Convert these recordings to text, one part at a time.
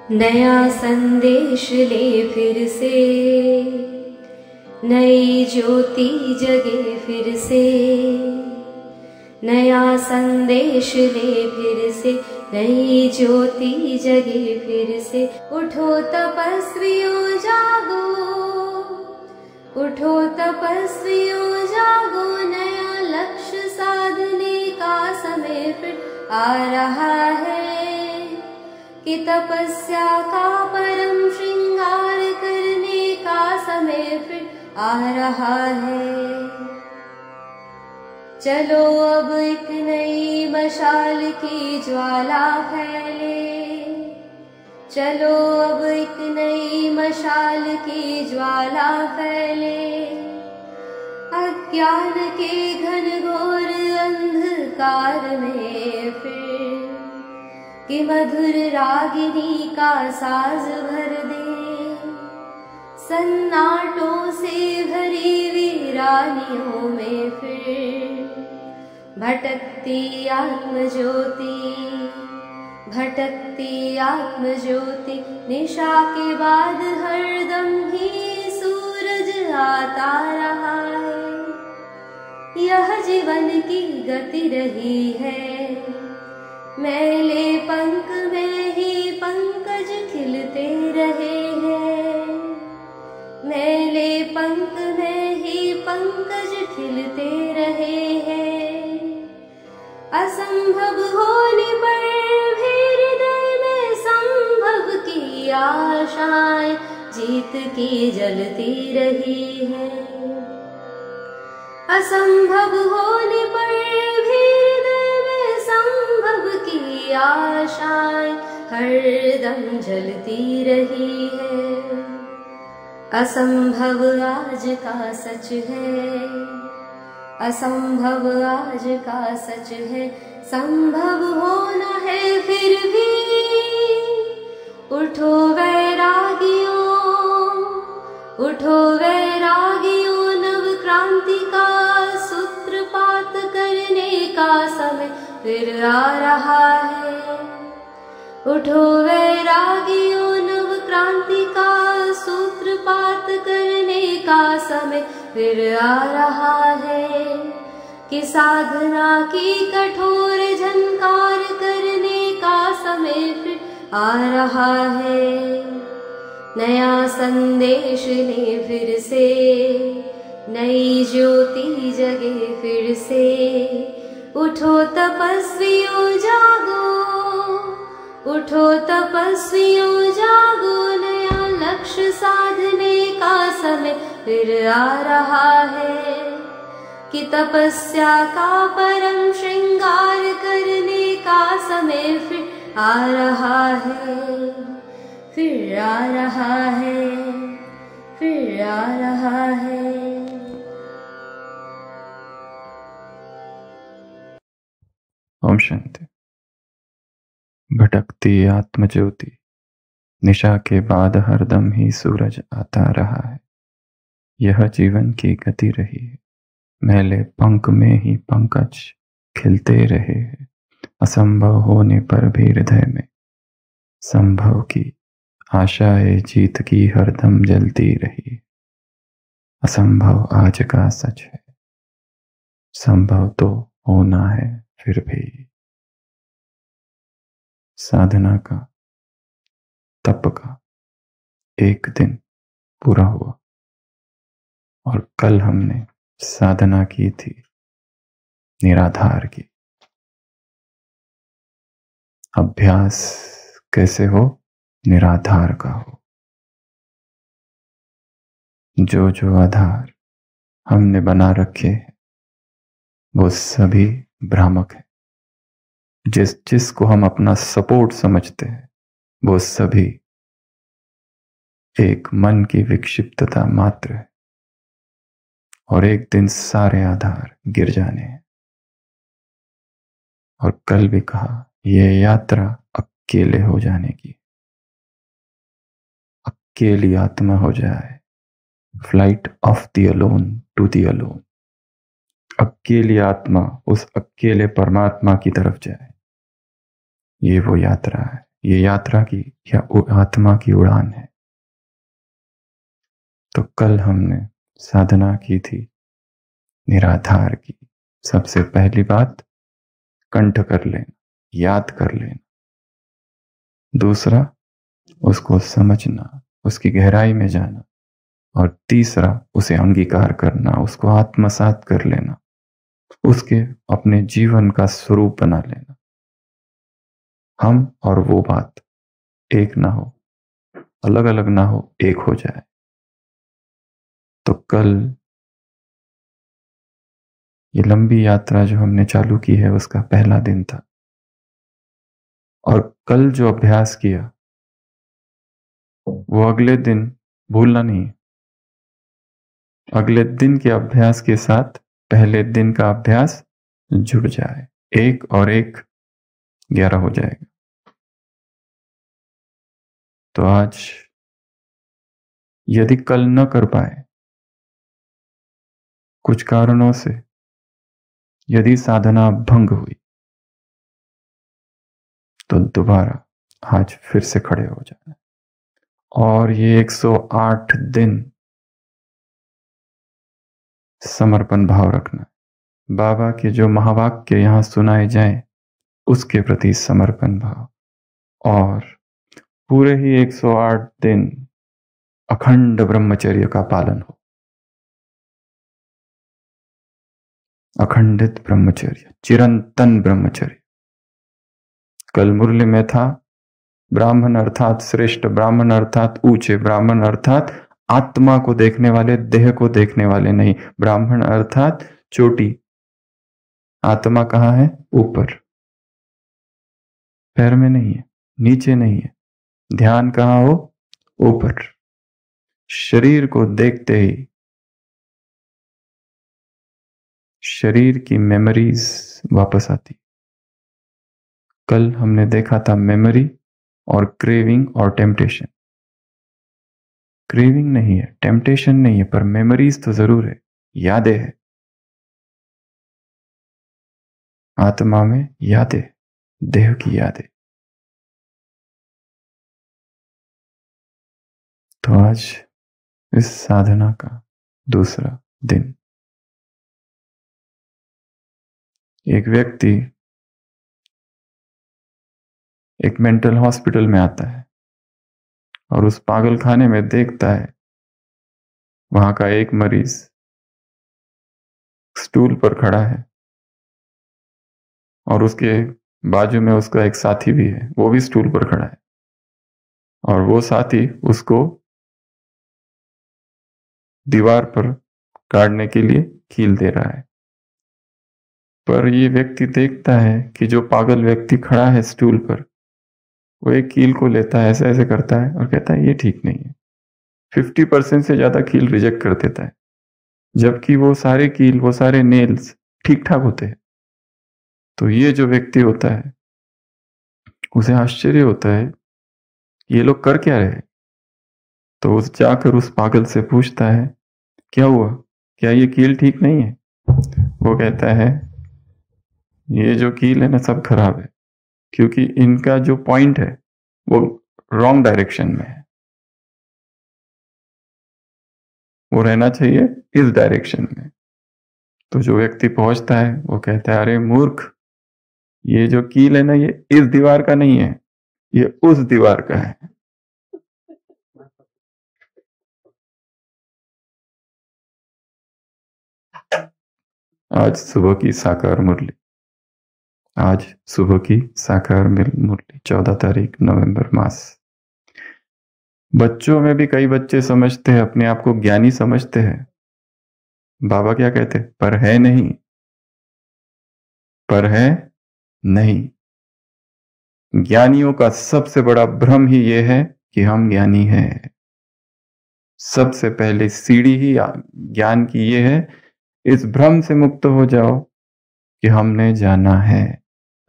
नया संदेश ले फिर से, नई ज्योति जगे फिर से। नया संदेश ले फिर से, नई ज्योति जगे फिर से। उठो तपस्वियों जागो, उठो तपस्वियों जागो। नया लक्ष्य साधने का समय फिर आ रहा है, कि तपस्या का परम श्रृंगार करने का समय फिर आ रहा है। चलो अब एक नई मशाल की ज्वाला फैले, चलो अब एक नई मशाल की ज्वाला फैले। अज्ञान के घनघोर अंधकार में फिर, कि मधुर रागिनी का साज भर दे। सन्नाटों से भरी वीरानियों में फिर, भटकती आत्मज्योति, भटकती आत्मज्योति। निशा के बाद हरदम ही सूरज आता रहा है। यह जीवन की गति रही है, मैले पंख में ही पंकज खिलते रहे हैं। मैले पंख में ही पंकज खिलते रहे हैं। असंभव होने पर भी हृदय में संभव की आशाएं जीत की जलती रही है। असंभव होने पर भी हृदय में संभव की आशाएं हरदम जलती रही है। असंभव आज का सच है, असंभव आज का सच है। संभव होना है फिर भी, उठो वैरागियों, उठो वैरागियों। नव क्रांति का सूत्रपात करने का समय फिर आ रहा है। उठो वैरागियों, नव क्रांति का सूत्रपात करने का समय फिर आ रहा है। कि साधना की कठोर झंकार करने का समय फिर आ रहा है। नया संदेश ले फिर से, नई ज्योति जगे फिर से। उठो तपस्वियों जागो, उठो तपस्वियों जागो। नया लक्ष्य साधने का समय फिर आ रहा है, कि तपस्या का परम श्रृंगार करने का समय फिर आ रहा है, फिर आ रहा है, फिर आ रहा है। ओम शांति। भटकती आत्मज्योति, निशा के बाद हरदम ही सूरज आता रहा है। यह जीवन की गति रही है, मैले पंख में ही पंकज खिलते रहे हैं। असंभव होने पर भी हृदय में संभव की आशाएं जीत की हरदम जलती रही। असंभव आज का सच है, संभव तो होना है फिर भी। साधना का, तप का एक दिन पूरा हुआ और कल हमने साधना की थी निराधार की। अभ्यास कैसे हो? निराधार का हो। जो जो आधार हमने बना रखे हैं वो सभी भ्रामक है। जिस जिस को हम अपना सपोर्ट समझते हैं वो सभी एक मन की विक्षिप्तता मात्र है, और एक दिन सारे आधार गिर जाने हैं। और कल भी कहा, यह यात्रा अकेले हो जाने की, अकेली आत्मा हो जाए। Flight of the alone to the alone. अकेली आत्मा उस अकेले परमात्मा की तरफ जाए, ये वो यात्रा है। ये यात्रा की या आत्मा की उड़ान है। तो कल हमने साधना की थी निराधार की। सबसे पहली बात कंठ कर लेना, याद कर लेना। दूसरा उसको समझना, उसकी गहराई में जाना। और तीसरा उसे अंगीकार करना, उसको आत्मसात कर लेना, उसके अपने जीवन का स्वरूप बना लेना। हम और वो बात एक ना हो, अलग अलग ना हो, एक हो जाए। तो कल ये लंबी यात्रा जो हमने चालू की है उसका पहला दिन था। और कल जो अभ्यास किया वो अगले दिन भूलना नहीं। अगले दिन के अभ्यास के साथ पहले दिन का अभ्यास जुड़ जाए, 1 और 1 11 हो जाएगा। तो आज यदि कल न कर पाए कुछ कारणों से, यदि साधना भंग हुई, तो दोबारा आज फिर से खड़े हो जाना। और ये 108 दिन समर्पण भाव रखना। बाबा के जो महावाक्य यहां सुनाए जाएं उसके प्रति समर्पण भाव। और पूरे ही 108 दिन अखंड ब्रह्मचर्य का पालन हो। अखंडित ब्रह्मचर्य, चिरंतन ब्रह्मचर्य। कल मुरली में था ब्राह्मण अर्थात श्रेष्ठ ब्राह्मण अर्थात ऊंचे ब्राह्मण अर्थात आत्मा को देखने वाले, देह को देखने वाले नहीं। ब्राह्मण अर्थात चोटी। आत्मा कहाँ है? ऊपर, पैर में नहीं है, नीचे नहीं है। ध्यान कहाँ हो? ऊपर। शरीर को देखते ही शरीर की मेमोरीज वापस आती। कल हमने देखा था मेमोरी और क्रेविंग और टेम्पटेशन। क्रेविंग नहीं है, टेम्पटेशन नहीं है, पर मेमोरीज तो जरूर है, यादें है। आत्मा में यादें, देह की यादें। तो आज इस साधना का दूसरा दिन। एक व्यक्ति एक मेंटल हॉस्पिटल में आता है और उस पागल खाने में देखता है वहां का एक मरीज स्टूल पर खड़ा है और उसके बाजू में उसका एक साथी भी है, वो भी स्टूल पर खड़ा है। और वो साथी उसको दीवार पर गाड़ने के लिए कील दे रहा है। पर ये व्यक्ति देखता है कि जो पागल व्यक्ति खड़ा है स्टूल पर, वो एक कील को लेता है, ऐसे ऐसे करता है और कहता है ये ठीक नहीं है। 50% से ज्यादा कील रिजेक्ट कर देता है, जबकि वो सारे कील, वो सारे नेल्स ठीक ठाक होते हैं। तो ये जो व्यक्ति होता है उसे आश्चर्य होता है ये लोग कर क्या रहे। तो उस जाकर उस पागल से पूछता है क्या हुआ, क्या ये कील ठीक नहीं है? वो कहता है ये जो कील है ना सब खराब है, क्योंकि इनका जो पॉइंट है वो रॉन्ग डायरेक्शन में है, वो रहना चाहिए इस डायरेक्शन में। तो जो व्यक्ति पहुंचता है वो कहता है अरे मूर्ख, ये जो कील है ना ये इस दीवार का नहीं है, ये उस दीवार का है। आज सुबह की साकार मुरली, आज सुबह की साकार मुरली 14 तारीख नवंबर मास। बच्चों में भी कई बच्चे समझते हैं, अपने आप को ज्ञानी समझते हैं। बाबा क्या कहते? पर है नहीं, पर है नहीं। ज्ञानियों का सबसे बड़ा भ्रम ही यह है कि हम ज्ञानी हैं। सबसे पहले सीढ़ी ही ज्ञान की ये है, इस भ्रम से मुक्त हो जाओ कि हमने जाना है।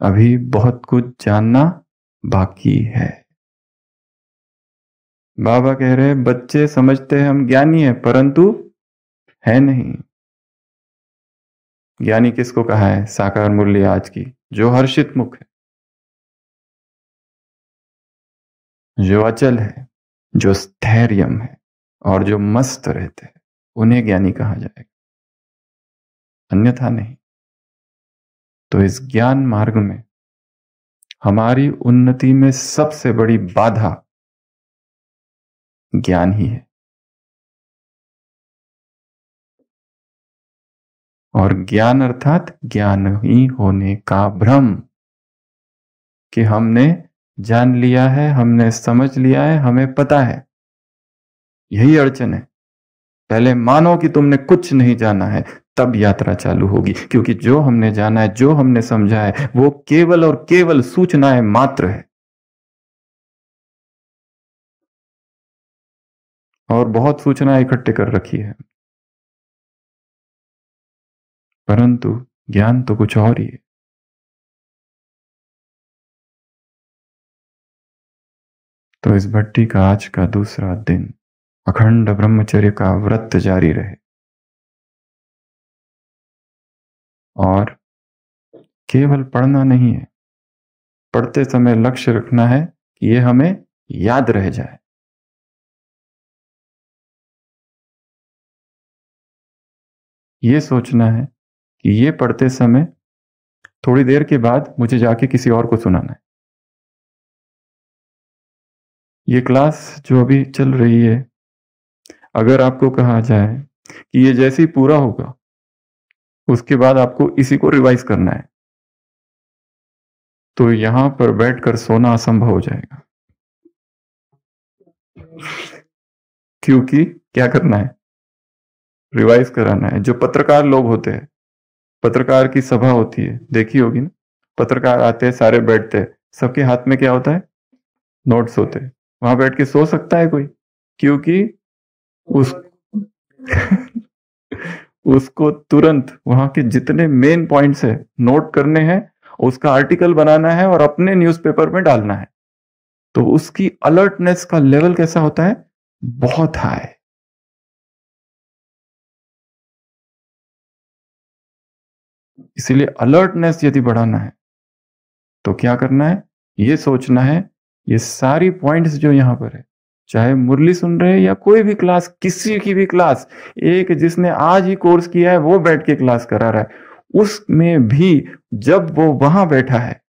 अभी बहुत कुछ जानना बाकी है। बाबा कह रहे हैं बच्चे समझते हैं हम ज्ञानी हैं, परंतु है नहीं। ज्ञानी किसको कहा है? साकार मुरली आज की, जो हर्षित मुख है। जो अचल है, जो स्थैर्यम है और जो मस्त रहते हैं, उन्हें ज्ञानी कहा जाएगा, अन्यथा नहीं। तो इस ज्ञान मार्ग में हमारी उन्नति में सबसे बड़ी बाधा ज्ञान ही है। और ज्ञान अर्थात ज्ञान ही होने का भ्रम, कि हमने जान लिया है, हमने समझ लिया है, हमें पता है। यही अड़चन है। पहले मानो कि तुमने कुछ नहीं जाना है, तब यात्रा चालू होगी। क्योंकि जो हमने जाना है, जो हमने समझा है, वो केवल और केवल सूचनाएं मात्र है। और बहुत सूचनाएं इकट्ठे कर रखी है, परंतु ज्ञान तो कुछ और ही है। तो इस भट्टी का आज का दूसरा दिन अखंड ब्रह्मचर्य का व्रत जारी रहे। और केवल पढ़ना नहीं है, पढ़ते समय लक्ष्य रखना है कि ये हमें याद रह जाए। ये सोचना है कि ये पढ़ते समय थोड़ी देर के बाद मुझे जाके किसी और को सुनाना है। ये क्लास जो अभी चल रही है, अगर आपको कहा जाए कि ये जैसे ही पूरा होगा उसके बाद आपको इसी को रिवाइज करना है, तो यहां पर बैठकर सोना असंभव हो जाएगा। क्योंकि क्या करना है? रिवाइज कराना है। जो पत्रकार लोग होते हैं, पत्रकार की सभा होती है, देखी होगी ना, पत्रकार आते हैं, सारे बैठते हैं, सबके हाथ में क्या होता है? नोट्स होते हैं। वहां बैठ के सो सकता है कोई? क्योंकि उस उसको तुरंत वहां के जितने मेन पॉइंट्स है नोट करने हैं, उसका आर्टिकल बनाना है और अपने न्यूज़पेपर में डालना है। तो उसकी अलर्टनेस का लेवल कैसा होता है? बहुत हाई। इसीलिए अलर्टनेस यदि बढ़ाना है तो क्या करना है? ये सोचना है, ये सारी पॉइंट्स जो यहां पर है, चाहे मुरली सुन रहे हैं या कोई भी क्लास, किसी की भी क्लास, एक जिसने आज ही कोर्स किया है वो बैठ के क्लास करा रहा है, उसमें भी जब वो वहां बैठा है,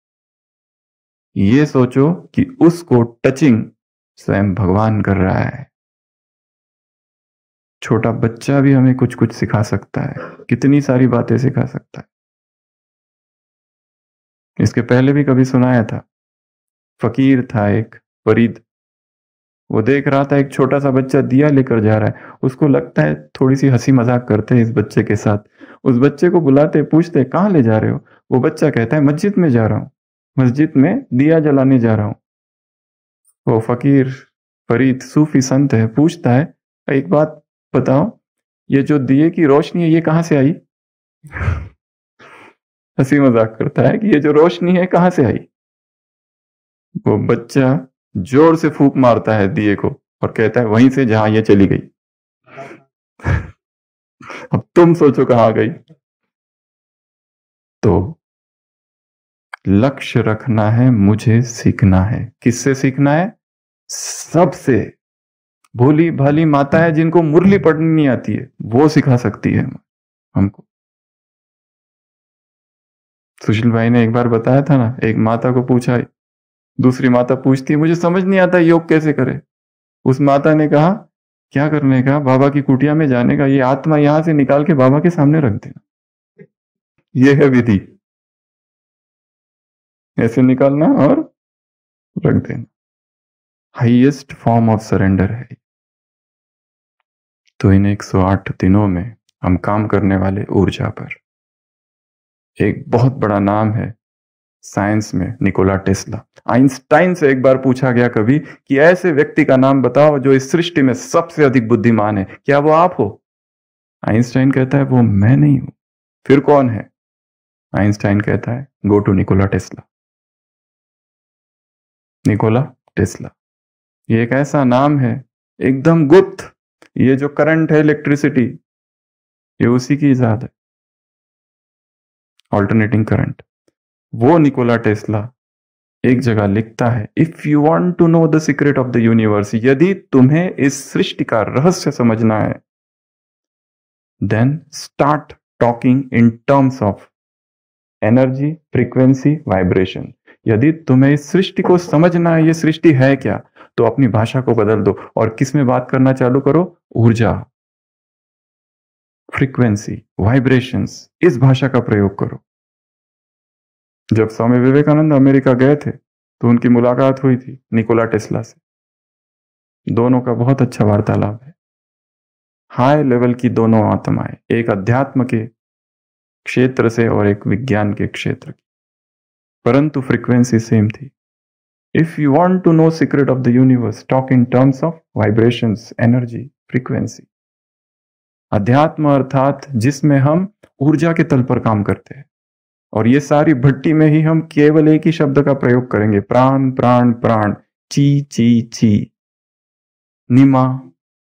ये सोचो कि उसको टचिंग स्वयं भगवान कर रहा है। छोटा बच्चा भी हमें कुछ कुछ सिखा सकता है, कितनी सारी बातें सिखा सकता है। इसके पहले भी कभी सुनाया था। फकीर था एक, फरीद। वो देख रहा था एक छोटा सा बच्चा दिया लेकर जा रहा है, उसको लगता है थोड़ी सी हंसी मजाक करते हैं इस बच्चे के साथ। उस बच्चे को बुलाते, पूछते कहाँ ले जा रहे हो? वो बच्चा कहता है मस्जिद में जा रहा हूँ, मस्जिद में दिया जलाने जा रहा हूँ। वो फकीर, फरीद सूफी संत है, पूछता है एक बात बताओ, ये जो दिए की रोशनी है ये कहाँ से आई? हंसी मजाक करता है कि ये जो रोशनी है कहाँ से आई? वो बच्चा जोर से फूंक मारता है दिए को और कहता है वहीं से जहां ये चली गई। अब तुम सोचो कहां गई। तो लक्ष्य रखना है, मुझे सीखना है। किससे सीखना है? सबसे। भोली भाली माता है जिनको मुरली पढ़नी नहीं आती है, वो सिखा सकती है हमको। सुशील भाई ने एक बार बताया था ना, एक माता को पूछा, दूसरी माता पूछती है मुझे समझ नहीं आता योग कैसे करे। उस माता ने कहा क्या करने का? बाबा की कुटिया में जाने का, ये आत्मा यहां से निकाल के बाबा के सामने रख देना, ये है विधि। ऐसे निकालना और रख देना, हाईएस्ट फॉर्म ऑफ सरेंडर है। तो इन 108 दिनों में हम काम करने वाले ऊर्जा पर। एक बहुत बड़ा नाम है साइंस में, निकोला टेस्ला। आइंस्टाइन से एक बार पूछा गया कभी कि ऐसे व्यक्ति का नाम बताओ जो इस सृष्टि में सबसे अधिक बुद्धिमान है, क्या वो आप हो? आइंस्टाइन कहता है वो मैं नहीं हूं। फिर कौन है? आइंस्टाइन कहता है go to Nikola Tesla. Nikola Tesla, ये एक ऐसा नाम है एकदम गुप्त। ये जो करंट है, इलेक्ट्रिसिटी, ये उसी की इजाद है, ऑल्टरनेटिंग करंट। वो निकोला टेस्ला एक जगह लिखता है, if you want to know the secret of the universe, यदि तुम्हें इस सृष्टि का रहस्य समझना है, then start talking in terms of energy, frequency, vibration. यदि तुम्हें इस सृष्टि को समझना है, ये सृष्टि है क्या, तो अपनी भाषा को बदल दो और किस में बात करना चालू करो? ऊर्जा, फ्रीक्वेंसी, वाइब्रेशंस, इस भाषा का प्रयोग करो। जब स्वामी विवेकानंद अमेरिका गए थे तो उनकी मुलाकात हुई थी निकोला टेस्ला से। दोनों का बहुत अच्छा वार्तालाप है। हाई लेवल की दोनों आत्माएं, एक अध्यात्म के क्षेत्र से और एक विज्ञान के क्षेत्र की, परंतु फ्रीक्वेंसी सेम थी। If you want to know secret of the universe, talk in terms of vibrations, energy, frequency. अध्यात्म अर्थात जिसमें हम ऊर्जा के तल पर काम करते हैं, और ये सारी भट्टी में ही हम केवल एक ही शब्द का प्रयोग करेंगे, प्राण प्राण प्राण, ची ची ची, निमा,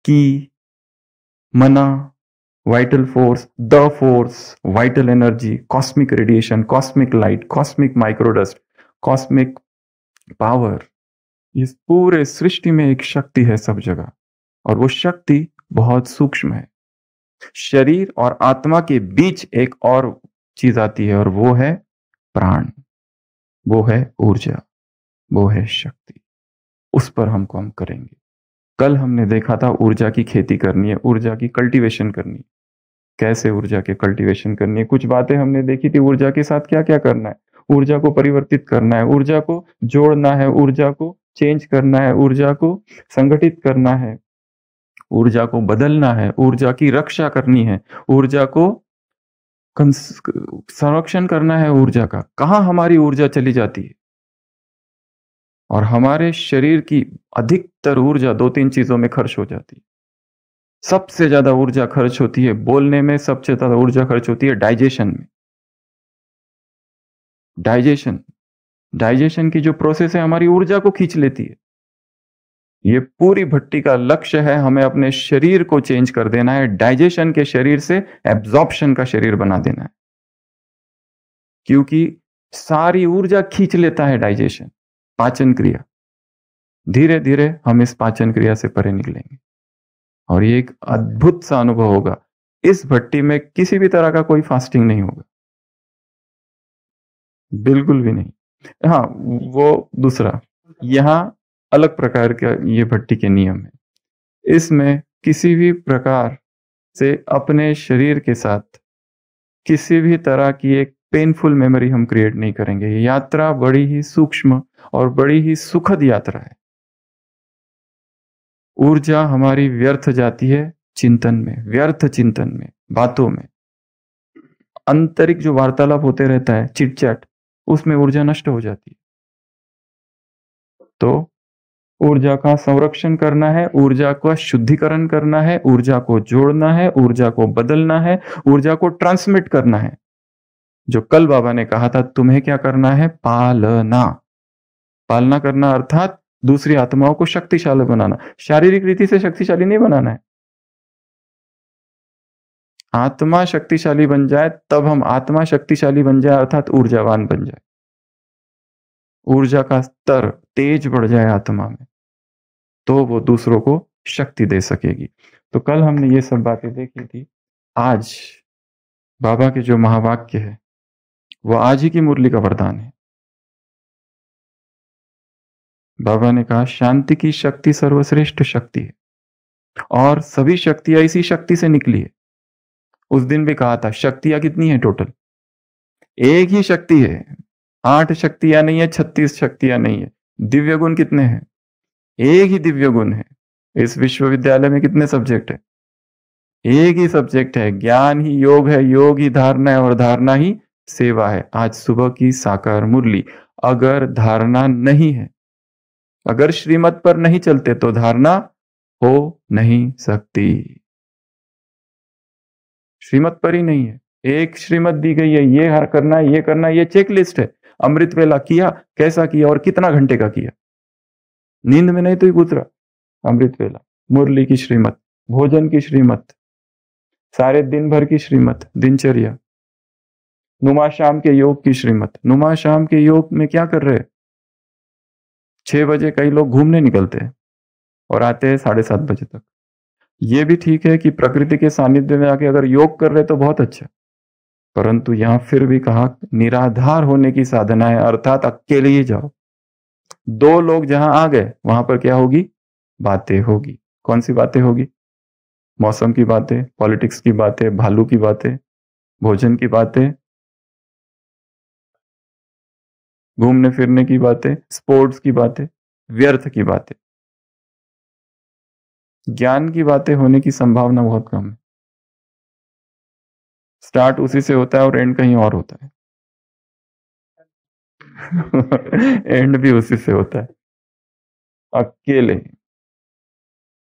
ki, mana, vital force, the force, vital energy, cosmic radiation, cosmic light, cosmic microdust, cosmic power. इस पूरे सृष्टि में एक शक्ति है सब जगह, और वो शक्ति बहुत सूक्ष्म है। शरीर और आत्मा के बीच एक और चीज आती है, और वो है प्राण, वो है ऊर्जा, वो है शक्ति। उस पर हम काम करेंगे। कल हमने देखा था ऊर्जा की खेती करनी है, ऊर्जा की कल्टीवेशन करनी है। कैसे ऊर्जा की कल्टीवेशन करनी है, कुछ बातें हमने देखी थी। ऊर्जा के साथ क्या क्या करना है? ऊर्जा को परिवर्तित करना है, ऊर्जा को जोड़ना है, ऊर्जा को चेंज करना है, ऊर्जा को संगठित करना है, ऊर्जा को बदलना है, ऊर्जा की रक्षा करनी है, ऊर्जा को संरक्षण करना है। ऊर्जा का कहां हमारी ऊर्जा चली जाती है? और हमारे शरीर की अधिकतर ऊर्जा दो तीन चीजों में खर्च हो जाती है। सबसे ज्यादा ऊर्जा खर्च होती है बोलने में, सबसे ज्यादा ऊर्जा खर्च होती है डाइजेशन में। डाइजेशन की जो प्रोसेस है हमारी ऊर्जा को खींच लेती है। ये पूरी भट्टी का लक्ष्य है, हमें अपने शरीर को चेंज कर देना है, डाइजेशन के शरीर से एब्जॉर्प्शन का शरीर बना देना है, क्योंकि सारी ऊर्जा खींच लेता है डाइजेशन, पाचन क्रिया। धीरे धीरे हम इस पाचन क्रिया से परे निकलेंगे और ये एक अद्भुत सा अनुभव होगा। इस भट्टी में किसी भी तरह का कोई फास्टिंग नहीं होगा, बिल्कुल भी नहीं। हाँ, वो दूसरा, यहां अलग प्रकार का ये भट्टी के नियम है। इसमें किसी भी प्रकार से अपने शरीर के साथ किसी भी तरह की एक पेनफुल मेमोरी हम क्रिएट नहीं करेंगे। ये यात्रा बड़ी ही सूक्ष्म और बड़ी ही सुखद यात्रा है। ऊर्जा हमारी व्यर्थ जाती है चिंतन में, व्यर्थ चिंतन में, बातों में, आंतरिक जो वार्तालाप होते रहता है, चिट चैट, उसमें ऊर्जा नष्ट हो जाती है। तो ऊर्जा का संरक्षण करना है, ऊर्जा का शुद्धिकरण करना है, ऊर्जा को जोड़ना है, ऊर्जा को बदलना है, ऊर्जा को ट्रांसमिट करना है। जो कल बाबा ने कहा था, तुम्हें क्या करना है? पालना। पालना करना अर्थात दूसरी आत्माओं को शक्तिशाली बनाना। शारीरिक रीति से शक्तिशाली नहीं बनाना है। आत्मा शक्तिशाली बन जाए तब हम, आत्मा शक्तिशाली बन जाए अर्थात ऊर्जावान बन जाए, ऊर्जा का स्तर तेज बढ़ जाए आत्मा में, तो वो दूसरों को शक्ति दे सकेगी। तो कल हमने ये सब बातें देखी थी। आज बाबा के जो महावाक्य है वो आज ही की मुरली का वरदान है। बाबा ने कहा, शांति की शक्ति सर्वश्रेष्ठ शक्ति है और सभी शक्तियां इसी शक्ति से निकली है। उस दिन भी कहा था, शक्तियां कितनी है टोटल? एक ही शक्ति है। 8 शक्तियां नहीं है, 36 शक्तियां नहीं है। दिव्य गुण कितने हैं? एक ही दिव्य गुण है। इस विश्वविद्यालय में कितने सब्जेक्ट है? एक ही सब्जेक्ट है। ज्ञान ही योग है, योग ही धारणा है और धारणा ही सेवा है। आज सुबह की साकार मुरली। अगर धारणा नहीं है, अगर श्रीमत पर नहीं चलते तो धारणा हो नहीं सकती। श्रीमत पर ही नहीं है। एक श्रीमत दी गई है, ये हर करना है, ये करना है, ये चेकलिस्ट है। अमृत वेला किया, कैसा किया और कितना घंटे का किया? नींद में नहीं तो ही गुजरा अमृत वेला। मुरली की श्रीमत, भोजन की श्रीमत, सारे दिन भर की श्रीमत, दिनचर्या, नुमा शाम के योग की श्रीमत। नुमा शाम के योग में क्या कर रहे? 6 बजे कई लोग घूमने निकलते हैं और आते हैं 7:30 बजे तक। ये भी ठीक है कि प्रकृति के सानिध्य में आके अगर योग कर रहे तो बहुत अच्छा, परंतु यहां फिर भी कहा निराधार होने की साधना है, अर्थात अकेले ही जाओ। 2 लोग जहां आ गए वहां पर क्या होगी? बातें होगी। कौन सी बातें होगी? मौसम की बातें, पॉलिटिक्स की बातें, भालू की बातें, भोजन की बातें, घूमने फिरने की बातें, स्पोर्ट्स की बातें, व्यर्थ की बातें। ज्ञान की बातें होने की संभावना बहुत कम है। स्टार्ट उसी से होता है और एंड कहीं और होता है। एंड भी उसी से होता है। अकेले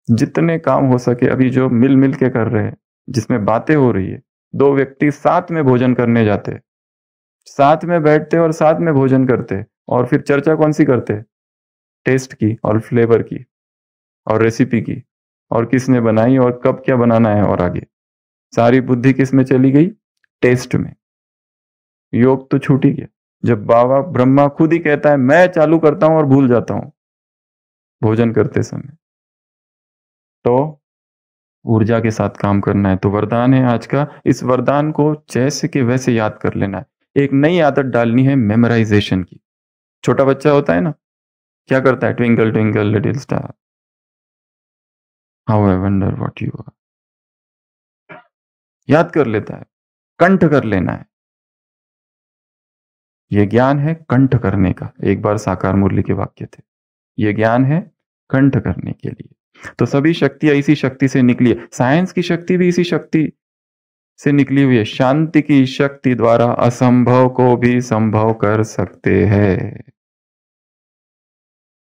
जितने काम हो सके अभी जो मिल मिल के कर रहे हैं, जिसमें बातें हो रही है, 2 व्यक्ति साथ में भोजन करने जाते हैं, साथ में बैठते और साथ में भोजन करते और फिर चर्चा कौन सी करते? टेस्ट की और फ्लेवर की और रेसिपी की और किसने बनाई और कब क्या बनाना है और आगे। सारी बुद्धि किस में चली गई? टेस्ट में। योग तो छूट ही गया जब बाबा ब्रह्मा खुद ही कहता है मैं चालू करता हूं और भूल जाता हूं भोजन करते समय। तो ऊर्जा के साथ काम करना है। तो वरदान है आज का, इस वरदान को जैसे कि वैसे याद कर लेना है। एक नई आदत डालनी है मेमोराइजेशन की। छोटा बच्चा होता है ना, क्या करता है? Twinkle twinkle little star, how I wonder what you are, याद कर लेता है, कंठ कर लेना है। यह ज्ञान है कंठ करने का। एक बार साकार मुरली के वाक्य थे, यह ज्ञान है कंठ करने के लिए। तो सभी शक्तियां इसी शक्ति से निकली है। साइंस की शक्ति भी इसी शक्ति से निकली हुई है। शांति की शक्ति द्वारा असंभव को भी संभव कर सकते हैं।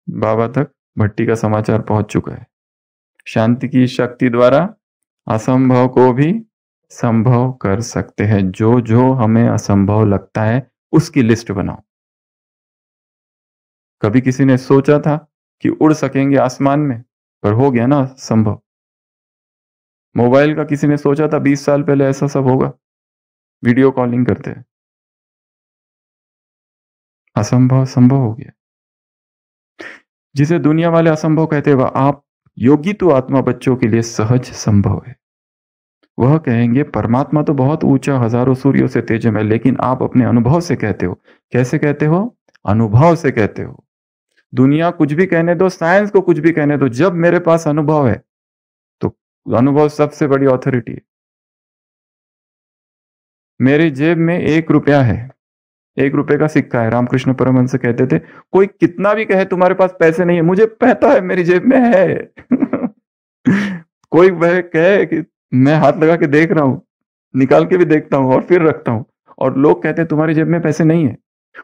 बाबा तक भट्टी का समाचार पहुंच चुका है। शांति की शक्ति द्वारा असंभव को भी संभव कर सकते हैं। जो जो हमें असंभव लगता है उसकी लिस्ट बनाओ। कभी किसी ने सोचा था कि उड़ सकेंगे आसमान में, पर हो गया ना संभव। मोबाइल का किसी ने सोचा था 20 साल पहले ऐसा सब होगा? वीडियो कॉलिंग करते हैं, असंभव संभव हो गया। जिसे दुनिया वाले असंभव कहते वह आप योगी तो आत्मा बच्चों के लिए सहज संभव है। वह कहेंगे परमात्मा तो बहुत ऊंचा, हजारों सूर्यों से तेजम है, लेकिन आप अपने अनुभव से कहते हो। कैसे कहते हो? अनुभव से कहते हो। दुनिया कुछ भी कहने दो, साइंस को कुछ भी कहने दो, जब मेरे पास अनुभव है तो अनुभव सबसे बड़ी ऑथोरिटी है। मेरी जेब में 1 रुपया है, 1 रुपए का सिक्का है। रामकृष्ण परमहंस कहते थे कोई कितना भी कहे तुम्हारे पास पैसे नहीं है, मुझे पता है मेरी जेब में है। कोई वह कहे कि मैं हाथ लगा के देख रहा हूं, निकाल के भी देखता हूं और फिर रखता हूं, और लोग कहते हैं तुम्हारी जेब में पैसे नहीं है,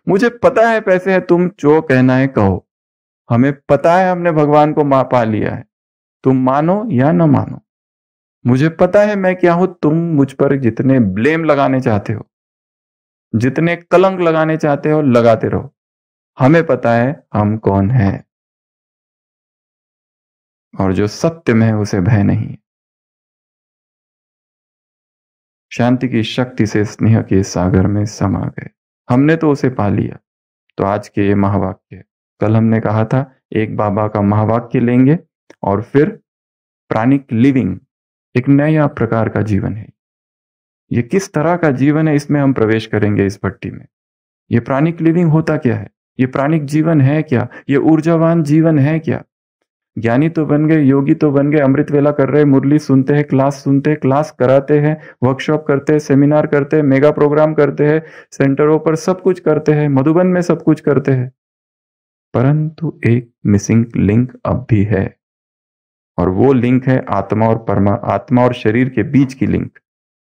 मुझे पता है पैसे है, तुम जो कहना है कहो। हमें पता है हमने भगवान को पा लिया है, तुम मानो या ना मानो। मुझे पता है मैं क्या हूं, तुम मुझ पर जितने ब्लेम लगाने चाहते हो, जितने कलंक लगाने चाहते हो लगाते रहो। हमें पता है हम कौन है, और जो सत्य में है उसे भय नहीं है। शांति की शक्ति से स्नेह के सागर में समा गए। हमने तो उसे पा लिया। तो आज के ये महावाक्य, कल हमने कहा था एक बाबा का महावाक्य लेंगे और फिर प्राणिक लिविंग, एक नया प्रकार का जीवन है। ये किस तरह का जीवन है, इसमें हम प्रवेश करेंगे इस भट्टी में। ये प्राणिक लिविंग होता क्या है, ये प्राणिक जीवन है क्या, ये ऊर्जावान जीवन है क्या। ज्ञानी तो बन गए, योगी तो बन गए, अमृत वेला कर रहे, मुरली सुनते हैं, क्लास सुनते हैं, क्लास कराते हैं, वर्कशॉप करते हैं, सेमिनार करते हैं, मेगा प्रोग्राम करते हैं, सेंटरों पर सब कुछ करते हैं, मधुबन में सब कुछ करते हैं, परंतु एक मिसिंग लिंक अब भी है, और वो लिंक है आत्मा और आत्मा और शरीर के बीच की लिंक,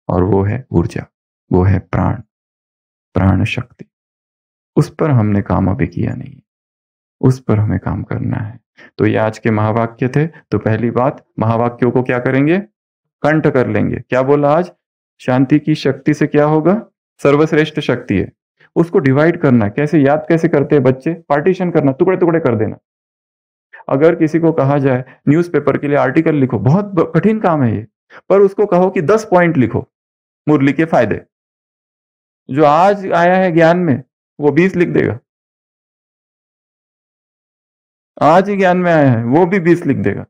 और वो है ऊर्जा, वो है प्राण, प्राण शक्ति। उस पर हमने काम अभी किया नहीं, उस पर हमें काम करना है। तो ये आज के महावाक्य थे। तो पहली बात, महावाक्यों को क्या करेंगे? कंठ कर लेंगे। क्या बोला आज? शांति की शक्ति से क्या होगा? सर्वश्रेष्ठ शक्ति है। उसको डिवाइड करना, कैसे याद कैसे करते हैं बच्चे? पार्टीशन करना, टुकड़े टुकड़े कर देना। अगर किसी को कहा जाए न्यूज़पेपर के लिए आर्टिकल लिखो, बहुत कठिन काम है ये, पर उसको कहो कि 10 पॉइंट लिखो मुरली के फायदे, जो आज आया है ज्ञान में वो 20 लिख देगा। आज ही ज्ञान में आया है, वो भी 20 लिख देगा,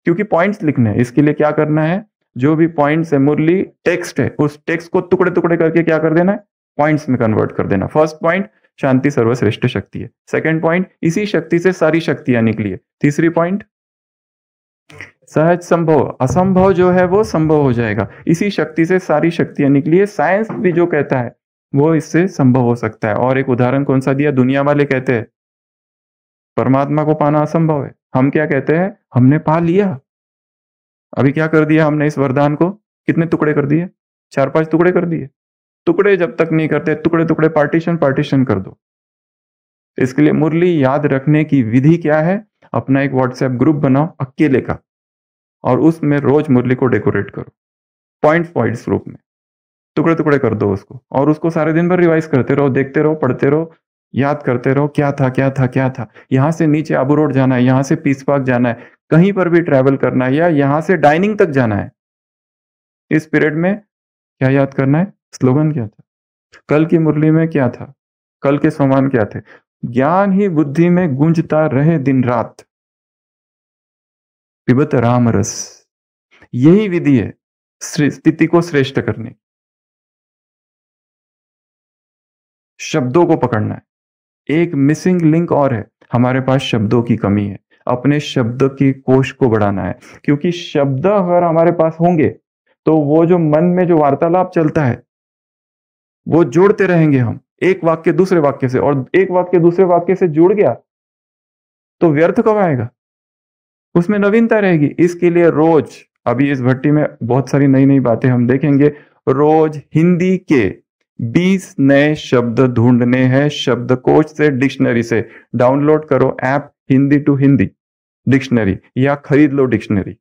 क्योंकि पॉइंट्स लिखने हैं। इसके लिए क्या करना है, जो भी पॉइंट्स है, मुरली टेक्स्ट है, उस टेक्स्ट को टुकड़े टुकड़े करके क्या कर देना है, पॉइंट्स में कन्वर्ट कर देना। फर्स्ट पॉइंट, शांति सर्वश्रेष्ठ शक्ति है। सेकंड पॉइंट, इसी शक्ति से सारी शक्तियां निकली है। तीसरी पॉइंट, सहज संभव, असंभव जो है वो संभव हो जाएगा, इसी शक्ति से सारी शक्तियां निकली है। साइंस भी जो कहता है वो इससे संभव हो सकता है। और एक उदाहरण कौन सा दिया, दुनिया वाले कहते हैं परमात्मा को पाना असंभव है, हम क्या कहते हैं, हमने पा लिया। अभी क्या कर दिया हमने, इस वरदान को कितने टुकड़े कर दिए, 4-5 टुकड़े कर दिए। टुकड़े जब तक नहीं करते, टुकड़े टुकड़े पार्टीशन पार्टीशन कर दो। इसके लिए मुरली याद रखने की विधि क्या है, अपना एक व्हाट्सएप ग्रुप बनाओ अकेले का, और उसमें रोज मुरली को डेकोरेट करो, पॉइंट्स रूप में टुकड़े टुकड़े कर दो उसको, और उसको सारे दिन भर रिवाइज करते रहो, देखते रहो, पढ़ते रहो, याद करते रहो, क्या था क्या था क्या था। यहां से नीचे आबू रोड जाना है, यहां से पीस पार्क जाना है, कहीं पर भी ट्रैवल करना है, या यहां से डाइनिंग तक जाना है, इस पीरियड में क्या याद करना है, स्लोगन क्या था, कल की मुरली में क्या था, कल के समान क्या थे। ज्ञान ही बुद्धि में गूंजता रहे दिन रात, पिबत राम रस। यही विधि है स्थिति को श्रेष्ठ करने। शब्दों को पकड़ना है। एक मिसिंग लिंक और है, हमारे पास शब्दों की कमी है, अपने शब्द की कोश को बढ़ाना है। क्योंकि शब्द अगर हमारे पास होंगे तो वो जो मन में जो वार्तालाप चलता है वो जोड़ते रहेंगे हम, एक वाक्य दूसरे वाक्य से, और एक वाक्य दूसरे वाक्य से जुड़ गया तो व्यर्थ कब आएगा, उसमें नवीनता रहेगी। इसके लिए रोज, अभी इस भट्टी में बहुत सारी नई नई बातें हम देखेंगे, रोज हिंदी के 20 नए शब्द ढूंढने हैं शब्दकोश से, डिक्शनरी से। डाउनलोड करो app Hindi to Hindi dictionary, या खरीद लो डिक्शनरी।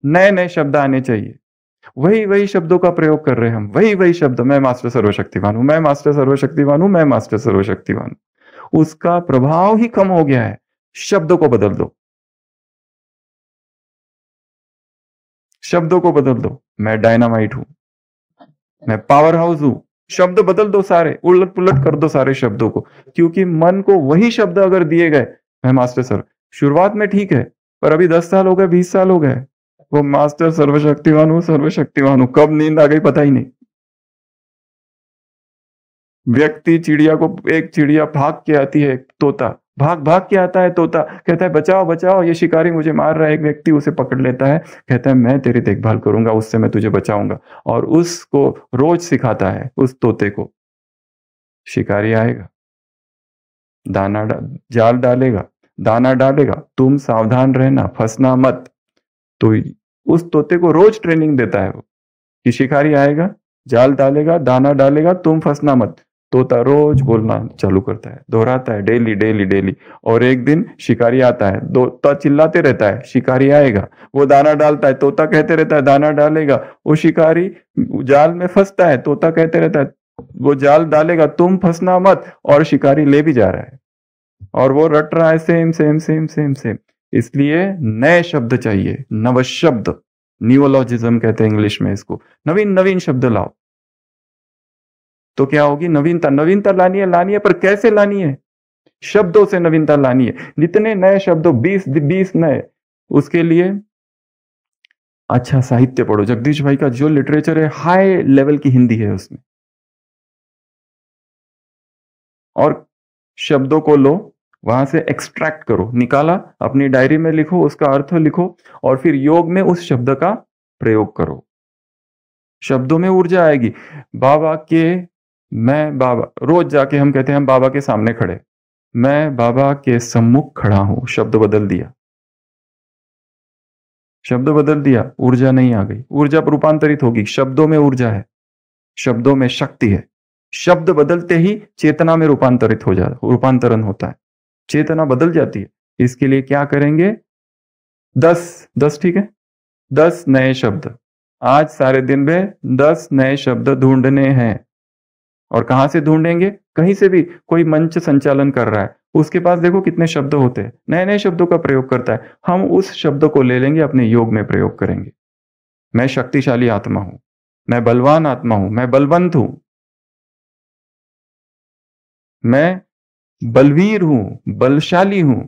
नए नए शब्द आने चाहिए, वही वही शब्दों का प्रयोग कर रहे हैं हम, वही वही शब्द, मैं मास्टर सर्वशक्तिवान हूं, मैं मास्टर सर्वशक्तिवान हूं, मैं मास्टर सर्वशक्तिवान हूं। उसका प्रभाव ही कम हो गया है। शब्दों को बदल दो, शब्दों को बदल दो। मैं डायनामाइट हूं, मैं पावर हाउस हूं। शब्द बदल दो, सारे उलट पुलट कर दो सारे शब्दों को, क्योंकि मन को वही शब्द अगर दिए गए, मैं मास्टर सर, शुरुआत में ठीक है, पर अभी 10 साल हो गए, 20 साल हो गए, वो मास्टर सर्वशक्तिवान हूं, सर्वशक्तिवान हूं, कब नींद आ गई पता ही नहीं। व्यक्ति चिड़िया को, एक चिड़िया भाग के आती है, तोता भाग भाग के आता है, तोता कहता है बचाओ बचाओ, ये शिकारी मुझे मार रहा है। एक व्यक्ति उसे पकड़ लेता है, कहता है मैं तेरी देखभाल करूंगा, उससे मैं तुझे बचाऊंगा, और उसको रोज सिखाता है उस तोते को। शिकारी आएगा, दाना जाल डालेगा, दाना डालेगा, तुम सावधान रहना, फंसना मत। तो उस तोते को रोज ट्रेनिंग देता है वो, कि शिकारी आएगा, जाल डालेगा, दाना डालेगा, तुम फंसना मत। तोता रोज बोलना चालू करता है, दोहराता है, डेली डेली डेली। और एक दिन शिकारी आता है, तोता चिल्लाते रहता है, शिकारी आएगा, वो दाना डालता है, तोता कहते रहता है दाना डालेगा, वो शिकारी जाल में फंसता है, तोता कहते रहता है वो जाल डालेगा, तुम फंसना मत, और शिकारी ले भी जा रहा है, और वो रट रहा है, same same same same same. इसलिए नए शब्द चाहिए, नव शब्द, न्यूअलॉजिज्म कहते हैं इंग्लिश में इसको। नवीन नवीन शब्द लाओ, तो क्या होगी, नवीनता। नवीनता लानी है, पर कैसे लानी है, शब्दों से नवीनता लानी है। जितने नए शब्दों, 20 नए, उसके लिए अच्छा साहित्य पढ़ो। जगदीश भाई का जो लिटरेचर है, हाई लेवल की हिंदी है उसमें। और शब्दों को लो, वहां से एक्सट्रैक्ट करो, निकाला, अपनी डायरी में लिखो, उसका अर्थ लिखो, और फिर योग में उस शब्द का प्रयोग करो। शब्दों में ऊर्जा आएगी। बाबा के, मैं बाबा, रोज जाके हम कहते हैं हम बाबा के सामने खड़े, मैं बाबा के सम्मुख खड़ा हूं, शब्द बदल दिया, शब्द बदल दिया, ऊर्जा नहीं आ गई, ऊर्जा रूपांतरित होगी। शब्दों में ऊर्जा है, शब्दों में शक्ति है। शब्द बदलते ही चेतना में रूपांतरण होता है, चेतना बदल जाती है। इसके लिए क्या करेंगे, 10 ठीक है, 10 नए शब्द आज सारे दिन में 10 नए शब्द ढूंढने हैं। और कहां से ढूंढेंगे, कहीं से भी। कोई मंच संचालन कर रहा है, उसके पास देखो कितने शब्द होते हैं, नए नए शब्दों का प्रयोग करता है, हम उस शब्द को ले लेंगे, अपने योग में प्रयोग करेंगे। मैं शक्तिशाली आत्मा हूं, मैं बलवान आत्मा हूं, मैं बलवंत हूं, मैं बलवीर हूं, बलशाली हूं,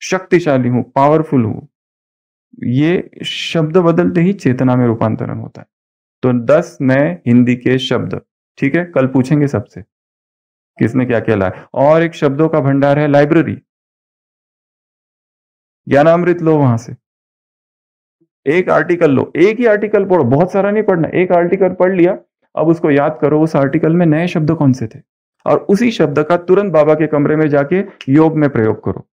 शक्तिशाली हूं, पावरफुल हूं, ये शब्द बदलते ही चेतना में रूपांतरण होता है। तो 10 नए हिंदी के शब्द, ठीक है, कल पूछेंगे सबसे किसने क्या क्या लाया। और एक शब्दों का भंडार है लाइब्रेरी, ज्ञानामृत लो वहां से, एक आर्टिकल लो, एक ही आर्टिकल पढ़ो, बहुत सारा नहीं पढ़ना, एक आर्टिकल पढ़ लिया, अब उसको याद करो उस आर्टिकल में नए शब्द कौन से थे, और उसी शब्द का तुरंत बाबा के कमरे में जाके योग में प्रयोग करो।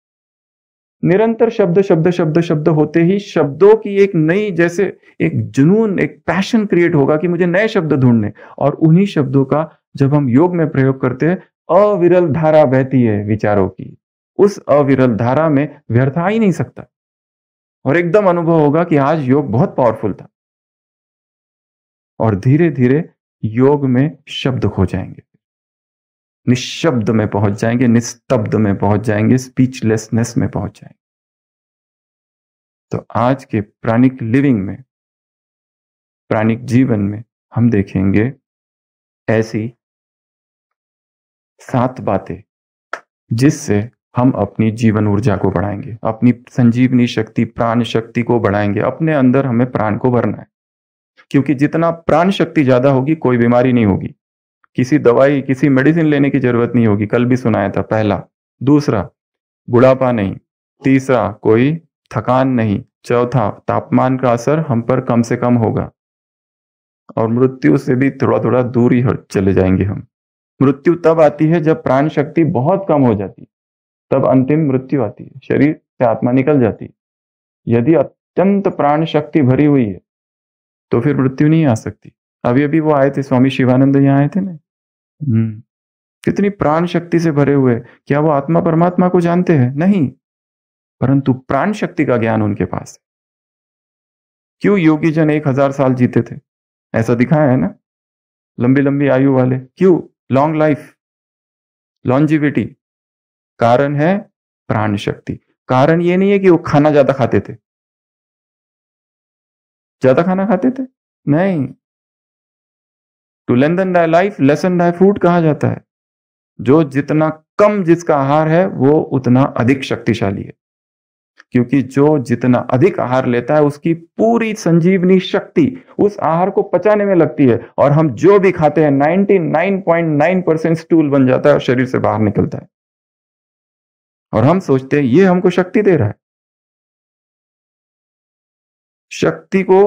निरंतर शब्द शब्द शब्द शब्द होते ही शब्दों की एक नई, जैसे एक जुनून, एक पैशन क्रिएट होगा कि मुझे नए शब्द ढूंढने, और उन्हीं शब्दों का जब हम योग में प्रयोग करते हैं, अविरल धारा बहती है विचारों की, उस अविरल धारा में व्यर्थ आ ही नहीं सकता, और एकदम अनुभव होगा कि आज योग बहुत पावरफुल था। और धीरे धीरे योग में शब्द खो जाएंगे, निशब्द में पहुंच जाएंगे, निस्तब्ध में पहुंच जाएंगे, स्पीचलेसनेस में पहुंच जाएंगे। तो आज के प्राणिक लिविंग में, प्राणिक जीवन में हम देखेंगे ऐसी 7 बातें जिससे हम अपनी जीवन ऊर्जा को बढ़ाएंगे, अपनी संजीवनी शक्ति, प्राण शक्ति को बढ़ाएंगे। अपने अंदर हमें प्राण को भरना है, क्योंकि जितना प्राण शक्ति ज्यादा होगी कोई बीमारी नहीं होगी, किसी दवाई, किसी मेडिसिन लेने की जरूरत नहीं होगी, कल भी सुनाया था। पहला। दूसरा, बुढ़ापा नहीं। तीसरा, कोई थकान नहीं। चौथा, तापमान का असर हम पर कम से कम होगा, और मृत्यु से भी थोड़ा थोड़ा दूर ही चले जाएंगे हम। मृत्यु तब आती है जब प्राण शक्ति बहुत कम हो जाती, तब अंतिम मृत्यु आती है, शरीर से आत्मा निकल जाती। यदि अत्यंत प्राण शक्ति भरी हुई है तो फिर मृत्यु नहीं आ सकती। अभी अभी वो आए थे, स्वामी शिवानंद यहाँ आए थे ना, कितनी प्राण शक्ति से भरे हुए। क्या वो आत्मा परमात्मा को जानते हैं? नहीं, परंतु प्राण शक्ति का ज्ञान उनके पास है। क्यों योगी जन 1000 साल जीते थे? ऐसा दिखाया है ना, लंबी लंबी आयु वाले। क्यों? Long life, longevity. कारण है प्राण शक्ति। कारण ये नहीं है कि वो खाना ज्यादा खाते थे, ज्यादा खाना खाते थे, नहीं। To lengthen thy life lessen thy food कहा जाता है। जो जितना कम जिसका आहार है वो उतना अधिक शक्तिशाली है, क्योंकि जो जितना अधिक आहार लेता है उसकी पूरी संजीवनी शक्ति उस आहार को पचाने में लगती है, और हम जो भी खाते हैं 99.9% स्टूल बन जाता है और शरीर से बाहर निकलता है, और हम सोचते हैं ये हमको शक्ति दे रहा है। शक्ति को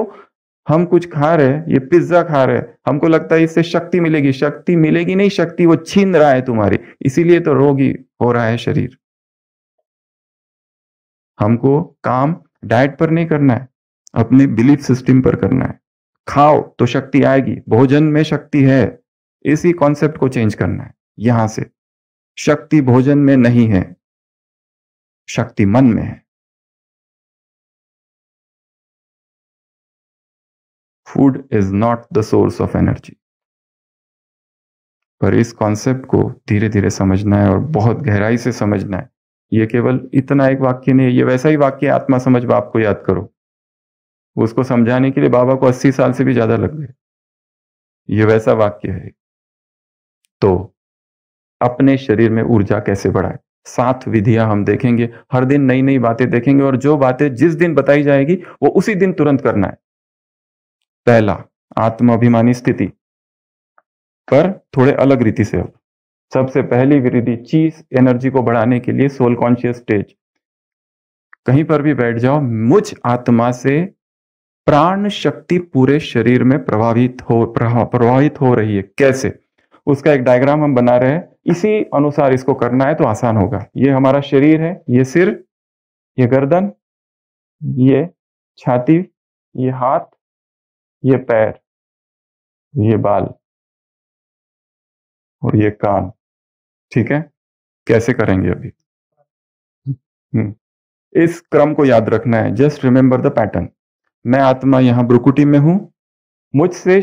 हम कुछ खा रहे हैं, ये पिज्जा खा रहे हैं, हमको लगता है इससे शक्ति मिलेगी। शक्ति मिलेगी नहीं, शक्ति वो छीन रहा है तुम्हारी, इसीलिए तो रोगी हो रहा है शरीर। हमको काम डाइट पर नहीं करना है, अपने बिलीफ सिस्टम पर करना है। खाओ तो शक्ति आएगी, भोजन में शक्ति है, इसी कॉन्सेप्ट को चेंज करना है। यहां से शक्ति भोजन में नहीं है, शक्ति मन में है। Food is not the source of energy. पर इस कॉन्सेप्ट को धीरे धीरे समझना है और बहुत गहराई से समझना है। ये केवल इतना एक वाक्य नहीं है, ये वैसा ही वाक्य है, आत्मा समझ बाप को याद करो। उसको समझाने के लिए बाबा को 80 साल से भी ज्यादा लग गए। ये वैसा वाक्य है। तो अपने शरीर में ऊर्जा कैसे बढ़ाए, 7 विधियां हम देखेंगे। हर दिन नई नई बातें देखेंगे, और जो बातें जिस दिन बताई जाएगी वो उसी दिन तुरंत करना है। पहला, आत्म अभिमानी स्थिति, पर थोड़े अलग रीति से। अब सबसे पहली विधि, चीज एनर्जी को बढ़ाने के लिए सोल कॉन्शियस स्टेज। कहीं पर भी बैठ जाओ, मुझ आत्मा से प्राण शक्ति पूरे शरीर में प्रवाहित हो रही है। कैसे? उसका एक डायग्राम हम बना रहे हैं, इसी अनुसार इसको करना है तो आसान होगा। ये हमारा शरीर है, ये सिर, ये गर्दन, ये छाती, ये हाथ, ये पैर, ये बाल और ये कान। ठीक है? कैसे करेंगे अभी? इस क्रम को याद रखना है। Just remember the pattern. मैं आत्मा यहां ब्रुकुटी में हूं, मुझसे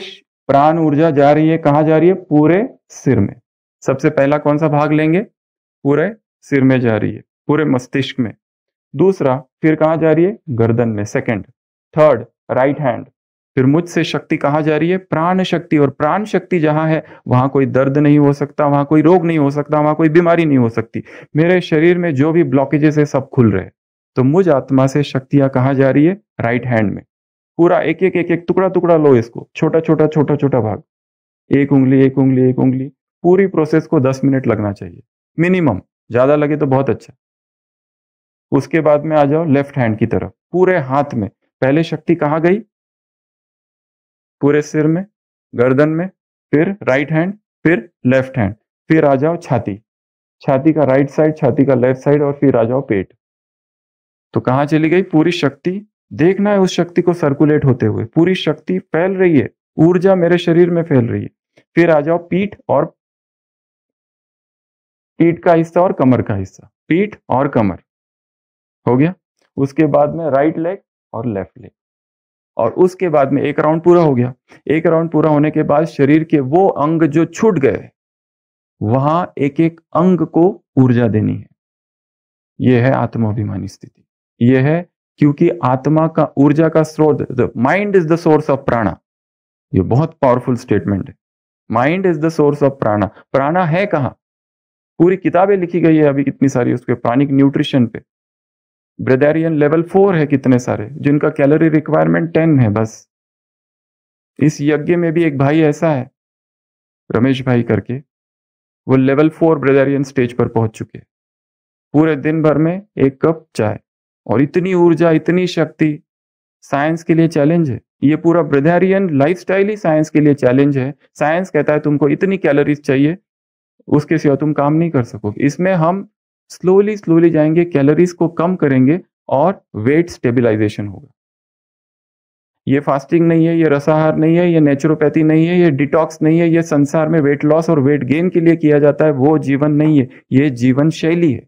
प्राण ऊर्जा जा रही है, कहां जा रही है? पूरे सिर में। सबसे पहला कौन सा भाग लेंगे? पूरे सिर में जा रही है, पूरे मस्तिष्क में। दूसरा, फिर कहां जा रही है? गर्दन में। Second, third, right hand. फिर मुझसे शक्ति कहां जा रही है? प्राण शक्ति। और प्राण शक्ति जहां है वहां कोई दर्द नहीं हो सकता, वहां कोई रोग नहीं हो सकता, वहां कोई बीमारी नहीं हो सकती। मेरे शरीर में जो भी ब्लॉकेजेस है सब खुल रहे हैं, तो मुझ आत्मा से शक्तियां कहाँ जा रही है? राइट हैंड में। पूरा एक एक एक एक टुकड़ा टुकड़ा लो इसको, छोटा छोटा छोटा छोटा भाग, एक उंगली एक उंगली एक उंगली। पूरी प्रोसेस को 10 मिनट लगना चाहिए मिनिमम, ज्यादा लगे तो बहुत अच्छा। उसके बाद में आ जाओ लेफ्ट हैंड की तरफ, पूरे हाथ में। पहले शक्ति कहाँ गई? पूरे सिर में, गर्दन में, फिर राइट हैंड, फिर लेफ्ट हैंड, फिर आ जाओ छाती, छाती का राइट साइड, छाती का लेफ्ट साइड, और फिर आ जाओ पेट। तो कहां चली गई पूरी शक्ति? देखना है उस शक्ति को सर्कुलेट होते हुए, पूरी शक्ति फैल रही है, ऊर्जा मेरे शरीर में फैल रही है। फिर आ जाओ पीठ, और पीठ का हिस्सा और कमर का हिस्सा, पीठ और कमर हो गया। उसके बाद में राइट लेग और लेफ्ट लेग, और उसके बाद में एक राउंड पूरा हो गया। एक राउंड पूरा होने के बाद शरीर के वो अंग जो छूट गए, वहां एक एक अंग को ऊर्जा देनी है। यह है आत्माभिमानी स्थिति। यह है क्योंकि आत्मा का ऊर्जा का स्रोत, the mind is the source of प्राणा। ये बहुत पावरफुल स्टेटमेंट है। Mind is the source of प्राणा। प्राणा है कहां? पूरी किताबें लिखी गई है अभी कितनी सारी उसके प्राणिक न्यूट्रिशन पे। ब्रेदारियन लेवल 4 है कितने सारे, जिनका कैलोरी रिक्वायरमेंट 10 है बस। इस यज्ञ में भी एक भाई ऐसा है, रमेश भाई करके, वो लेवल 4 ब्रेदारियन स्टेज पर पहुंच चुके हैं। पूरे दिन भर में 1 कप चाय, और इतनी ऊर्जा, इतनी शक्ति। साइंस के लिए चैलेंज है ये। पूरा ब्रेदारियन लाइफस्टाइल ही साइंस के लिए चैलेंज है। साइंस कहता है तुमको इतनी कैलोरीज चाहिए, उसके सिवा तुम काम नहीं कर सकोगे। इसमें हम स्लोली स्लोली जाएंगे, कैलोरीज को कम करेंगे, और वेट स्टेबलाइजेशन होगा। ये फास्टिंग नहीं है, ये रसाहार नहीं है, ये नेचुरोपैथी नहीं है, ये डिटॉक्स नहीं है। ये संसार में वेट लॉस और वेट गेन के लिए किया जाता है, वो जीवन नहीं है, ये जीवन शैली है।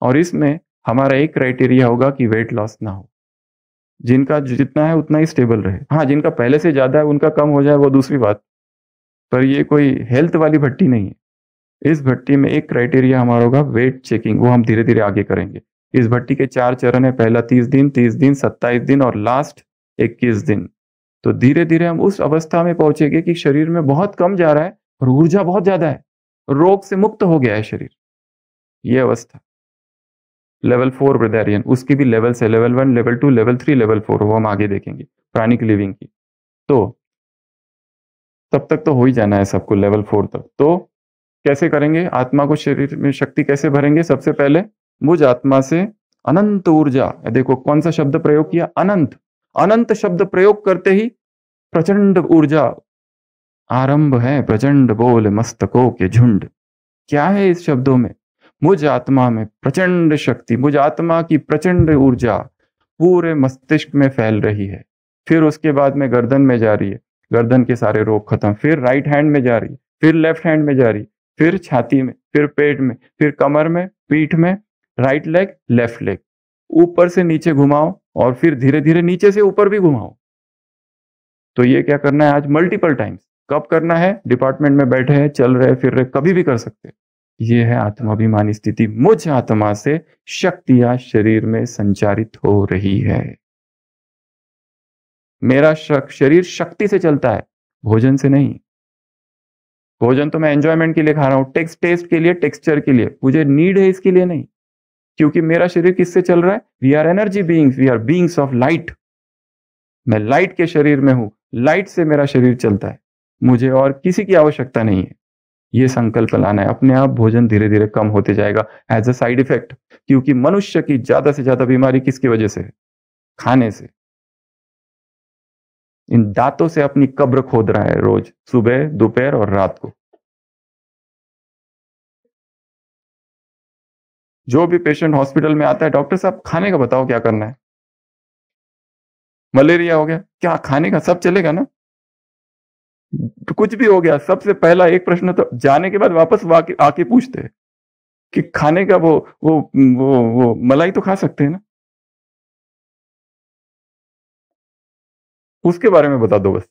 और इसमें हमारा एक क्राइटेरिया होगा कि वेट लॉस ना हो। जिनका जितना है उतना ही स्टेबल रहे। हाँ, जिनका पहले से ज्यादा है उनका कम हो जाए वो दूसरी बात, पर ये कोई हेल्थ वाली भट्टी नहीं है। इस भट्टी में एक क्राइटेरिया हमारा होगा वेट चेकिंग, वो हम धीरे धीरे आगे करेंगे। इस भट्टी के 4 चरण है, पहला 30 दिन, 30 दिन, 27 दिन, और लास्ट 21 दिन। तो धीरे धीरे हम उस अवस्था में पहुंचेंगे कि शरीर में बहुत कम जा रहा है और ऊर्जा बहुत ज्यादा है, रोग से मुक्त हो गया है शरीर। ये अवस्था लेवल 4 ब्रेदारियन, उसकी भी लेवल्स है, लेवल 1, लेवल 2, लेवल 3, लेवल 4, वो हम आगे देखेंगे प्राणिक लिविंग की। तो तब तक तो हो ही जाना है सबको लेवल 4 तक। तो कैसे करेंगे? आत्मा को शरीर में शक्ति कैसे भरेंगे? सबसे पहले मुझ आत्मा से अनंत ऊर्जा, देखो कौन सा शब्द प्रयोग किया? अनंत। अनंत शब्द प्रयोग करते ही प्रचंड ऊर्जा आरंभ है, प्रचंड बोल मस्तकों के झुंड। क्या है इस शब्दों में? मुझ आत्मा में प्रचंड शक्ति, मुझ आत्मा की प्रचंड ऊर्जा पूरे मस्तिष्क में फैल रही है। फिर उसके बाद में गर्दन में जा रही है, गर्दन के सारे रोग खत्म। फिर राइट हैंड में जा रही है, फिर लेफ्ट हैंड में जा रही है, फिर छाती में, फिर पेट में, फिर कमर में, पीठ में, राइट लेग, लेफ्ट लेग। ऊपर से नीचे घुमाओ, और फिर धीरे धीरे नीचे से ऊपर भी घुमाओ। तो ये क्या करना है आज? Multiple times. कब करना है? डिपार्टमेंट में बैठे हैं, चल रहे, फिर रहे, कभी भी कर सकते। ये है आत्माभिमानी स्थिति। मुझ आत्मा से शक्तियां शरीर में संचारित हो रही है। मेरा शरीर शक्ति से चलता है, भोजन से नहीं। भोजन तो मैं एंजॉयमेंट के लिए खा रहा हूं, टेस्ट के लिए, टेक्सचर के लिए, मुझे नीड है इसके लिए नहीं। क्योंकि मेरा शरीर किससे चल रहा है? We are energy beings, we are beings of light. मैं लाइट के शरीर में हूं, लाइट से मेरा शरीर चलता है, मुझे और किसी की आवश्यकता नहीं है। ये संकल्प लाना है। अपने आप भोजन धीरे धीरे कम होते जाएगा एज अ साइड इफेक्ट। क्योंकि मनुष्य की ज्यादा से ज्यादा बीमारी किसकी वजह से है? खाने से। इन दांतों से अपनी कब्र खोद रहा है रोज, सुबह, दोपहर और रात को। जो भी पेशेंट हॉस्पिटल में आता है, डॉक्टर साहब खाने का बताओ क्या करना है? मलेरिया हो गया, क्या खाने का? सब चलेगा ना? तो कुछ भी हो गया, सबसे पहला एक प्रश्न तो जाने के बाद वापस आके पूछते हैं कि खाने का वो मलाई तो खा सकते हैं ना? उसके बारे में बता दो, बस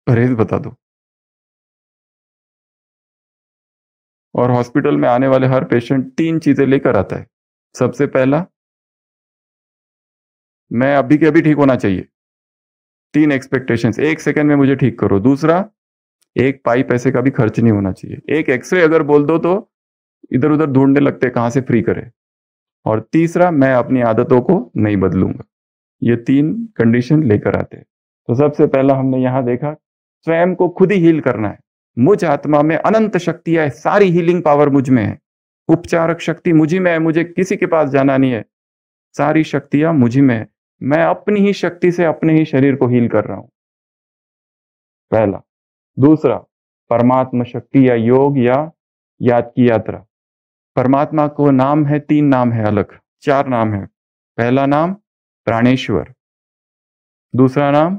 परहेज बता दो। और हॉस्पिटल में आने वाले हर पेशेंट 3 चीजें लेकर आता है। सबसे पहला, मैं अभी के अभी ठीक होना चाहिए। 3 एक्सपेक्टेशंस, 1 सेकंड में मुझे ठीक करो। दूसरा, 1 पाई पैसे का भी खर्च नहीं होना चाहिए। एक एक्सरे अगर बोल दो तो इधर उधर ढूंढने लगते कहां से फ्री करे। और तीसरा, मैं अपनी आदतों को नहीं बदलूंगा। ये 3 कंडीशन लेकर आते हैं। तो सबसे पहला हमने यहां देखा, स्वयं को खुद ही हील करना है। मुझ आत्मा में अनंत शक्ति है, सारी हीलिंग पावर मुझ में है, उपचारक शक्ति मुझी में है, मुझे किसी के पास जाना नहीं है, सारी शक्तियां मुझी में है। मैं अपनी ही शक्ति से अपने ही शरीर को हील कर रहा हूं, पहला। दूसरा, परमात्मा शक्ति या योग या याद की यात्रा। परमात्मा को नाम है, 3 नाम है अलग, 4 नाम है। पहला नाम प्राणेश्वर, दूसरा नाम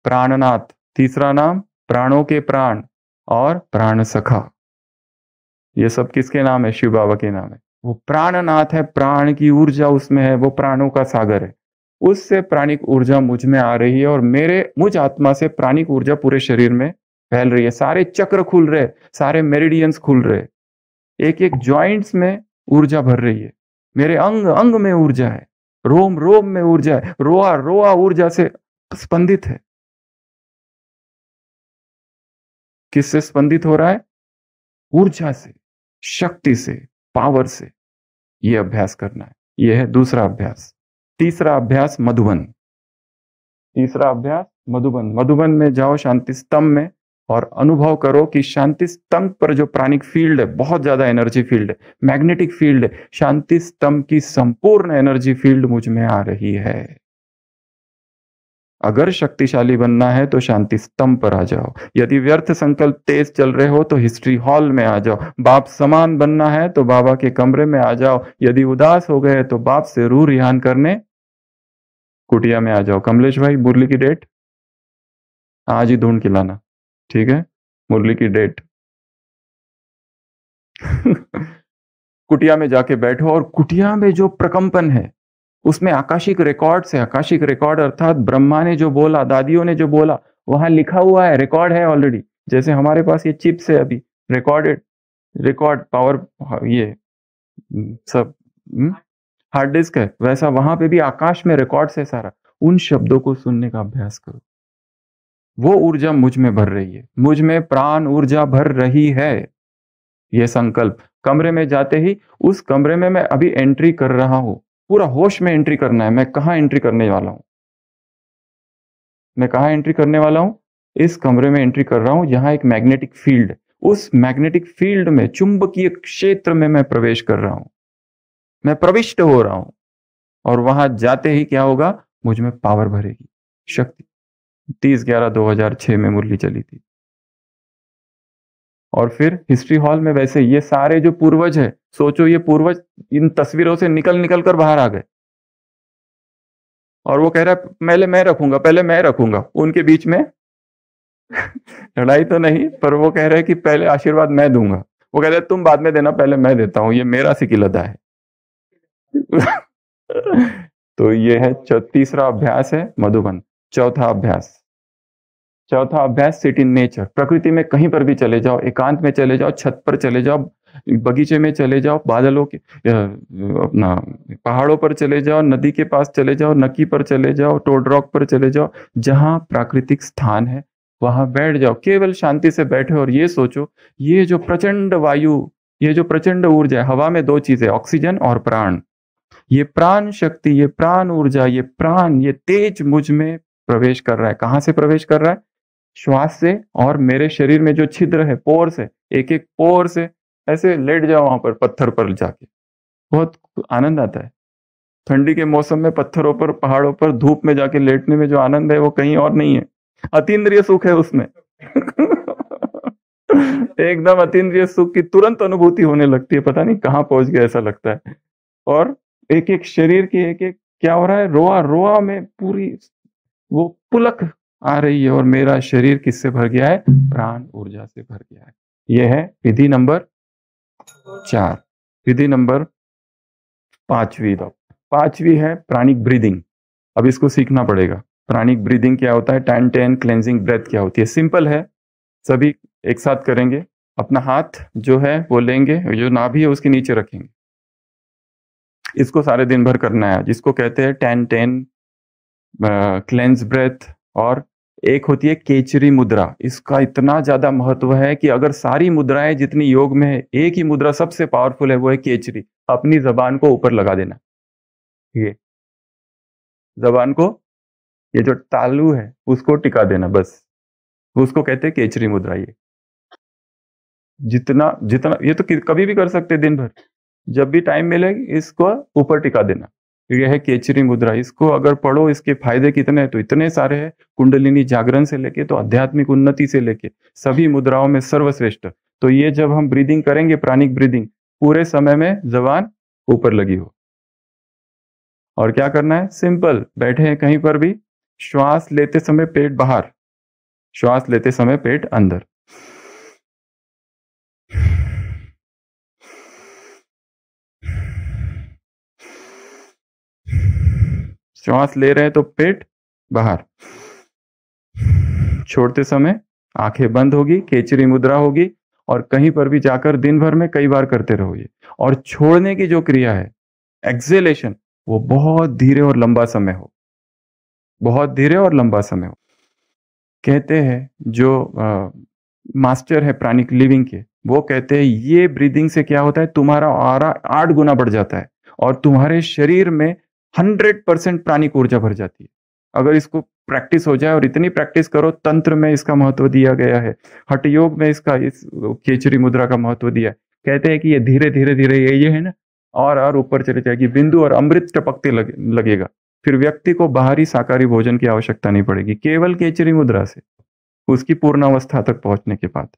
प्राणनाथ, तीसरा नाम प्राणों के प्राण और प्राण सखा। ये सब किसके नाम है? शिव बाबा के नाम है। वो प्राणनाथ है, प्राण की ऊर्जा उसमें है, वो प्राणों का सागर है। उससे प्राणिक ऊर्जा मुझ में आ रही है और मुझ आत्मा से प्राणिक ऊर्जा पूरे शरीर में फैल रही है। सारे चक्र खुल रहे, सारे मेरिडियंस खुल रहे, एक एक जॉइंट्स में ऊर्जा भर रही है। मेरे अंग अंग में ऊर्जा है, रोम रोम में ऊर्जा है, रोआ रोआ ऊर्जा से स्पंदित है। किससे स्पंदित हो रहा है? ऊर्जा से, शक्ति से, पावर से। यह अभ्यास करना है। यह है दूसरा अभ्यास। तीसरा अभ्यास मधुबन। तीसरा अभ्यास मधुबन। मधुबन में जाओ शांति स्तंभ में और अनुभव करो कि शांति स्तंभ पर जो प्राणिक फील्ड है, बहुत ज्यादा एनर्जी फील्ड है, मैग्नेटिक फील्ड है। शांति स्तंभ की संपूर्ण एनर्जी फील्ड मुझ में आ रही है। अगर शक्तिशाली बनना है तो शांति स्तंभ पर आ जाओ। यदि व्यर्थ संकल्प तेज चल रहे हो तो हिस्ट्री हॉल में आ जाओ। बाप समान बनना है तो बाबा के कमरे में आ जाओ। यदि उदास हो गए तो बाप से रूह रिहान करने कुटिया में आ जाओ। कमलेश भाई, मुरली की डेट आज ही ढूंढ के लाना, ठीक है? मुरली की डेट कुटिया में जाके बैठो और कुटिया में जो प्रकंपन है उसमें आकाशिक रिकॉर्ड से, आकाशिक रिकॉर्ड अर्थात ब्रह्मा ने जो बोला, दादियों ने जो बोला, वहां लिखा हुआ है, रिकॉर्ड है ऑलरेडी। जैसे हमारे पास ये चिप्स है अभी, रिकॉर्डेड, रिकॉर्ड पावर, ये सब हार्ड डिस्क है, वैसा वहां पे भी आकाश में रिकॉर्ड है सारा। उन शब्दों को सुनने का अभ्यास करो। वो ऊर्जा मुझ में भर रही है, मुझ में प्राण ऊर्जा भर रही है। ये संकल्प कमरे में जाते ही, उस कमरे में मैं अभी एंट्री कर रहा हूं, पूरा होश में एंट्री करना है। मैं कहां एंट्री करने वाला हूं? मैं कहां एंट्री करने वाला हूं? इस कमरे में एंट्री कर रहा हूं जहां एक मैग्नेटिक फील्ड है। उस मैग्नेटिक फील्ड में, चुंबकीय क्षेत्र में मैं प्रवेश कर रहा हूं, मैं प्रविष्ट हो रहा हूं। और वहां जाते ही क्या होगा? मुझ में पावर भरेगी, शक्ति। 30/11/2006 में मुरली चली थी। और फिर हिस्ट्री हॉल में वैसे ये सारे जो पूर्वज है, सोचो ये पूर्वज इन तस्वीरों से निकल निकल कर बाहर आ गए। और वो कह रहा है पहले मैं रखूंगा, पहले मैं रखूंगा। उनके बीच में लड़ाई तो नहीं, पर वो कह रहे हैं कि पहले आशीर्वाद मैं दूंगा। वो कह रहे हैं तुम बाद में देना, पहले मैं देता हूं, ये मेरा सिकिलदा है। तो ये है तीसरा अभ्यास है मधुबन। चौथा अभ्यास सिट इन नेचर। प्रकृति में कहीं पर भी चले जाओ, एकांत में चले जाओ, छत पर चले जाओ, बगीचे में चले जाओ, बादलों के अपना पहाड़ों पर चले जाओ, नदी के पास चले जाओ, नकी पर चले जाओ, टोड रॉक पर चले जाओ, जहां प्राकृतिक स्थान है वहां बैठ जाओ। केवल शांति से बैठे और ये सोचो, ये जो प्रचंड वायु, ये जो प्रचंड ऊर्जा है, हवा में 2 चीजें, ऑक्सीजन और प्राण। ये प्राण शक्ति, ये प्राण ऊर्जा, ये प्राण, ये तेज मुझ में प्रवेश कर रहा है। कहां से प्रवेश कर रहा है? श्वास से। और मेरे शरीर में जो छिद्र है, पोर से, एक एक पोर से ऐसे लेट जाओ वहां पर, पत्थर पर जाके, बहुत आनंद आता है। ठंडी के मौसम में पत्थरों पर, पहाड़ों पर, धूप में जाके लेटने में जो आनंद है वो कहीं और नहीं है। अतीन्द्रिय सुख है उसमें। एकदम अतीन्द्रिय सुख की तुरंत अनुभूति होने लगती है, पता नहीं कहाँ पहुंच गया ऐसा लगता है। और एक एक शरीर की एक एक क्या हो रहा है, रोआ रोआ में पूरी वो पुलक आ रही है। और मेरा शरीर किससे भर गया है? प्राण ऊर्जा से भर गया है। यह है विधि नंबर 4। विधि नंबर 5वीं है प्राणिक ब्रीदिंग। अब इसको सीखना पड़ेगा। प्राणिक ब्रीदिंग क्या होता है, 10-10 क्लेंजिंग ब्रेथ क्या होती है। सिंपल है, सभी एक साथ करेंगे। अपना हाथ जो है वो लेंगे, जो नाभि है उसके नीचे रखेंगे। इसको सारे दिन भर करना है, जिसको कहते हैं 10-10 क्लेंज ब्रेथ और एक होती है केचरी मुद्रा। इसका इतना ज्यादा महत्व है कि अगर सारी मुद्राएं जितनी योग में है, एक ही मुद्रा सबसे पावरफुल है, वो है केचरी। अपनी जबान को ऊपर लगा देना, ये जबान को, ये जो तालू है उसको टिका देना, बस उसको कहते हैं केचरी मुद्रा। ये जितना जितना ये तो कभी भी कर सकते हैं दिन भर, जब भी टाइम मिले इसको ऊपर टिका देना। यह है केचरी मुद्रा। इसको अगर पढ़ो, इसके फायदे कितने हैं तो इतने सारे हैं। कुंडलिनी जागरण से लेके तो आध्यात्मिक उन्नति से लेके सभी मुद्राओं में सर्वश्रेष्ठ। तो ये जब हम ब्रीदिंग करेंगे, प्राणिक ब्रीदिंग, पूरे समय में जबान ऊपर लगी हो। और क्या करना है, सिंपल, बैठे हैं कहीं पर भी, श्वास लेते समय पेट बाहर, श्वास लेते समय पेट अंदर। श्वास ले रहे हैं तो पेट बाहर, छोड़ते समय आंखें बंद होगी, केचरी मुद्रा होगी। और कहीं पर भी जाकर दिन भर में कई बार करते रहो ये। और छोड़ने की जो क्रिया है, एक्सेलेशन, वो बहुत धीरे और लंबा समय हो, बहुत धीरे और लंबा समय हो। कहते हैं जो मास्टर है प्राणिक लिविंग के, वो कहते हैं ये ब्रीदिंग से क्या होता है, तुम्हारा ऑरा 8 गुना बढ़ जाता है और तुम्हारे शरीर में 100% प्राणिक ऊर्जा भर जाती है। अगर इसको प्रैक्टिस हो जाए, और इतनी प्रैक्टिस करो, तंत्र में इसका महत्व दिया गया है, हठ योग में इसका, इस केचरी मुद्रा का महत्व दिया है। कहते हैं कि ये धीरे धीरे धीरे ये है ना, और ऊपर चले जाएगी, बिंदु और अमृत टपकते लगेगा। फिर व्यक्ति को बाहरी शाकाहारी भोजन की आवश्यकता नहीं पड़ेगी, केवल केचरी मुद्रा से, उसकी पूर्ण अवस्था तक पहुंचने के बाद।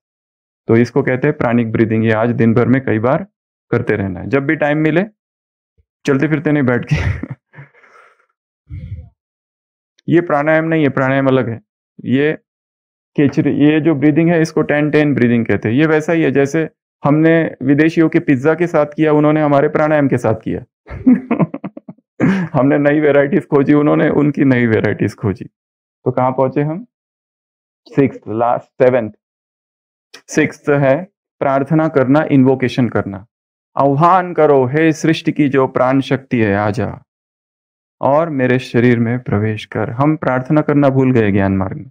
तो इसको कहते हैं प्राणिक ब्रीदिंग। ये आज दिन भर में कई बार करते रहना है, जब भी टाइम मिले, चलते फिरते नहीं, बैठ के। ये प्राणायाम नहीं है, प्राणायाम अलग है। ये केचरी, ये जो ब्रीदिंग है इसको 10-10 ब्रीदिंग कहते हैं। ये वैसा ही है जैसे हमने विदेशियों के पिज्जा के साथ किया, उन्होंने हमारे प्राणायाम के साथ किया। हमने नई वेराइटीज खोजी, उन्होंने उनकी नई वेराइटीज खोजी। तो कहां पहुंचे हम, 6th, लास्ट 7th। 6th है प्रार्थना करना, इन्वोकेशन करना। आह्वान करो, हे सृष्टि की जो प्राण शक्ति है, आजा और मेरे शरीर में प्रवेश कर। हम प्रार्थना करना भूल गए ज्ञान मार्ग में,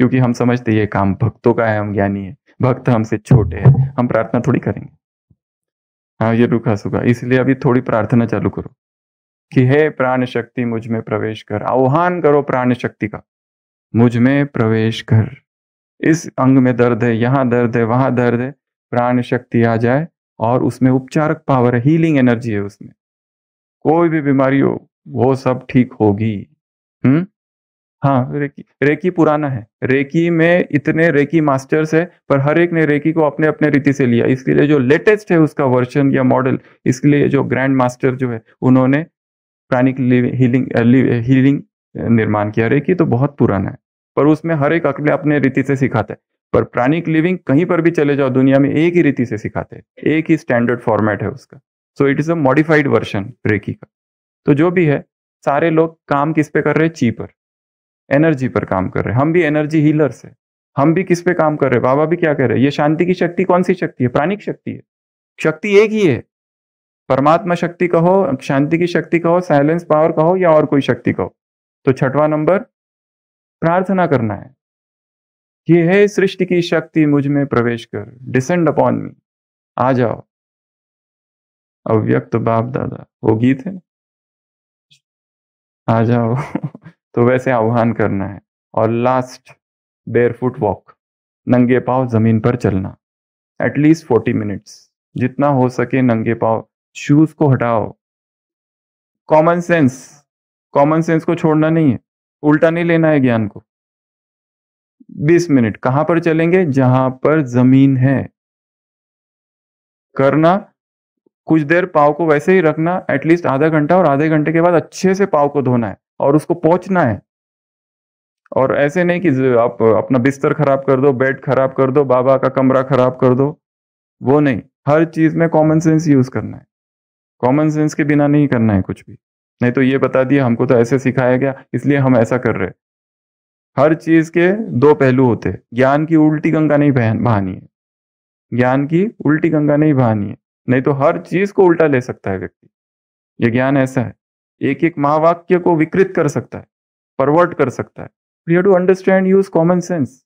क्योंकि हम समझते ये काम भक्तों का है, हम ज्ञानी है, भक्त हमसे छोटे हैं, हम प्रार्थना थोड़ी करेंगे। हाँ, ये रुखा सुखा। इसलिए अभी थोड़ी प्रार्थना चालू करो कि हे प्राण शक्ति मुझ में प्रवेश कर। आह्वान करो प्राण शक्ति का, मुझ में प्रवेश कर। इस अंग में दर्द है, यहाँ दर्द है, वहां दर्द है, प्राण शक्ति आ जाए और उसमें उपचारक पावर है, हीलिंग एनर्जी है उसमें। कोई भी बीमारी हो वो सब ठीक होगी। हाँ, रेकी पुराना है। रेकी में इतने रेकी मास्टर्स है, पर हर एक ने रेकी को अपने अपने रीति से लिया। इसके लिए जो लेटेस्ट है उसका वर्जन या मॉडल, इसके लिए जो ग्रैंड मास्टर जो है, उन्होंने प्राणिक हीलिंग निर्माण किया। रेकी तो बहुत पुराना है, पर उसमें हर एक अपने अपने रीति से सिखाता है। पर प्राणिक लिविंग कहीं पर भी चले जाओ दुनिया में, एक ही रीति से सिखाते हैं, एक ही स्टैंडर्ड फॉर्मेट है उसका। So it is a modified version reiki का। तो जो भी है, सारे लोग काम किस पे कर रहे हैं, ची पर, एनर्जी पर काम कर रहे हैं। हम भी एनर्जी हीलर्स है। हम भी किस पे काम कर रहे हैं, बाबा भी क्या कह रहे हैं, ये शांति की शक्ति कौन सी शक्ति है, प्राणिक शक्ति है। शक्ति एक ही है, परमात्मा शक्ति कहो, शांति की शक्ति कहो, साइलेंस पावर कहो, या और कोई शक्ति कहो। तो 6वां नंबर प्रार्थना करना है कि हे सृष्टि की शक्ति मुझ में प्रवेश कर, डिसेंड अपॉन मी, आ जाओ। अव्यक्त बाप दादा, वो गीत है ना, आ जाओ। तो वैसे आह्वान करना है। और लास्ट, बेयरफुट वॉक, नंगे पांव जमीन पर चलना, एटलीस्ट 40 मिनट्स, जितना हो सके नंगे पांव। शूज को हटाओ। कॉमन सेंस, कॉमन सेंस को छोड़ना नहीं है, उल्टा नहीं लेना है ज्ञान को। 20 मिनट कहां पर चलेंगे, जहां पर जमीन है। करना कुछ देर, पाव को वैसे ही रखना, एटलीस्ट आधा घंटा, और आधे घंटे के बाद अच्छे से पाव को धोना है और उसको पोंछना है। और ऐसे नहीं कि आप अपना बिस्तर खराब कर दो, बेड खराब कर दो, बाबा का कमरा खराब कर दो, वो नहीं। हर चीज में कॉमन सेंस यूज करना है। कॉमन सेंस के बिना नहीं करना है कुछ भी। नहीं तो ये बता दिया हमको तो ऐसे सिखाया गया इसलिए हम ऐसा कर रहे। हर चीज के दो पहलू होते हैं। ज्ञान की उल्टी गंगा नहीं बहानी है, ज्ञान की उल्टी गंगा नहीं बहानी है, नहीं तो हर चीज को उल्टा ले सकता है व्यक्ति। ये ज्ञान ऐसा है, एक एक महावाक्य को विकृत कर सकता है, परवर्ट कर सकता है। We have to understand, use common sense.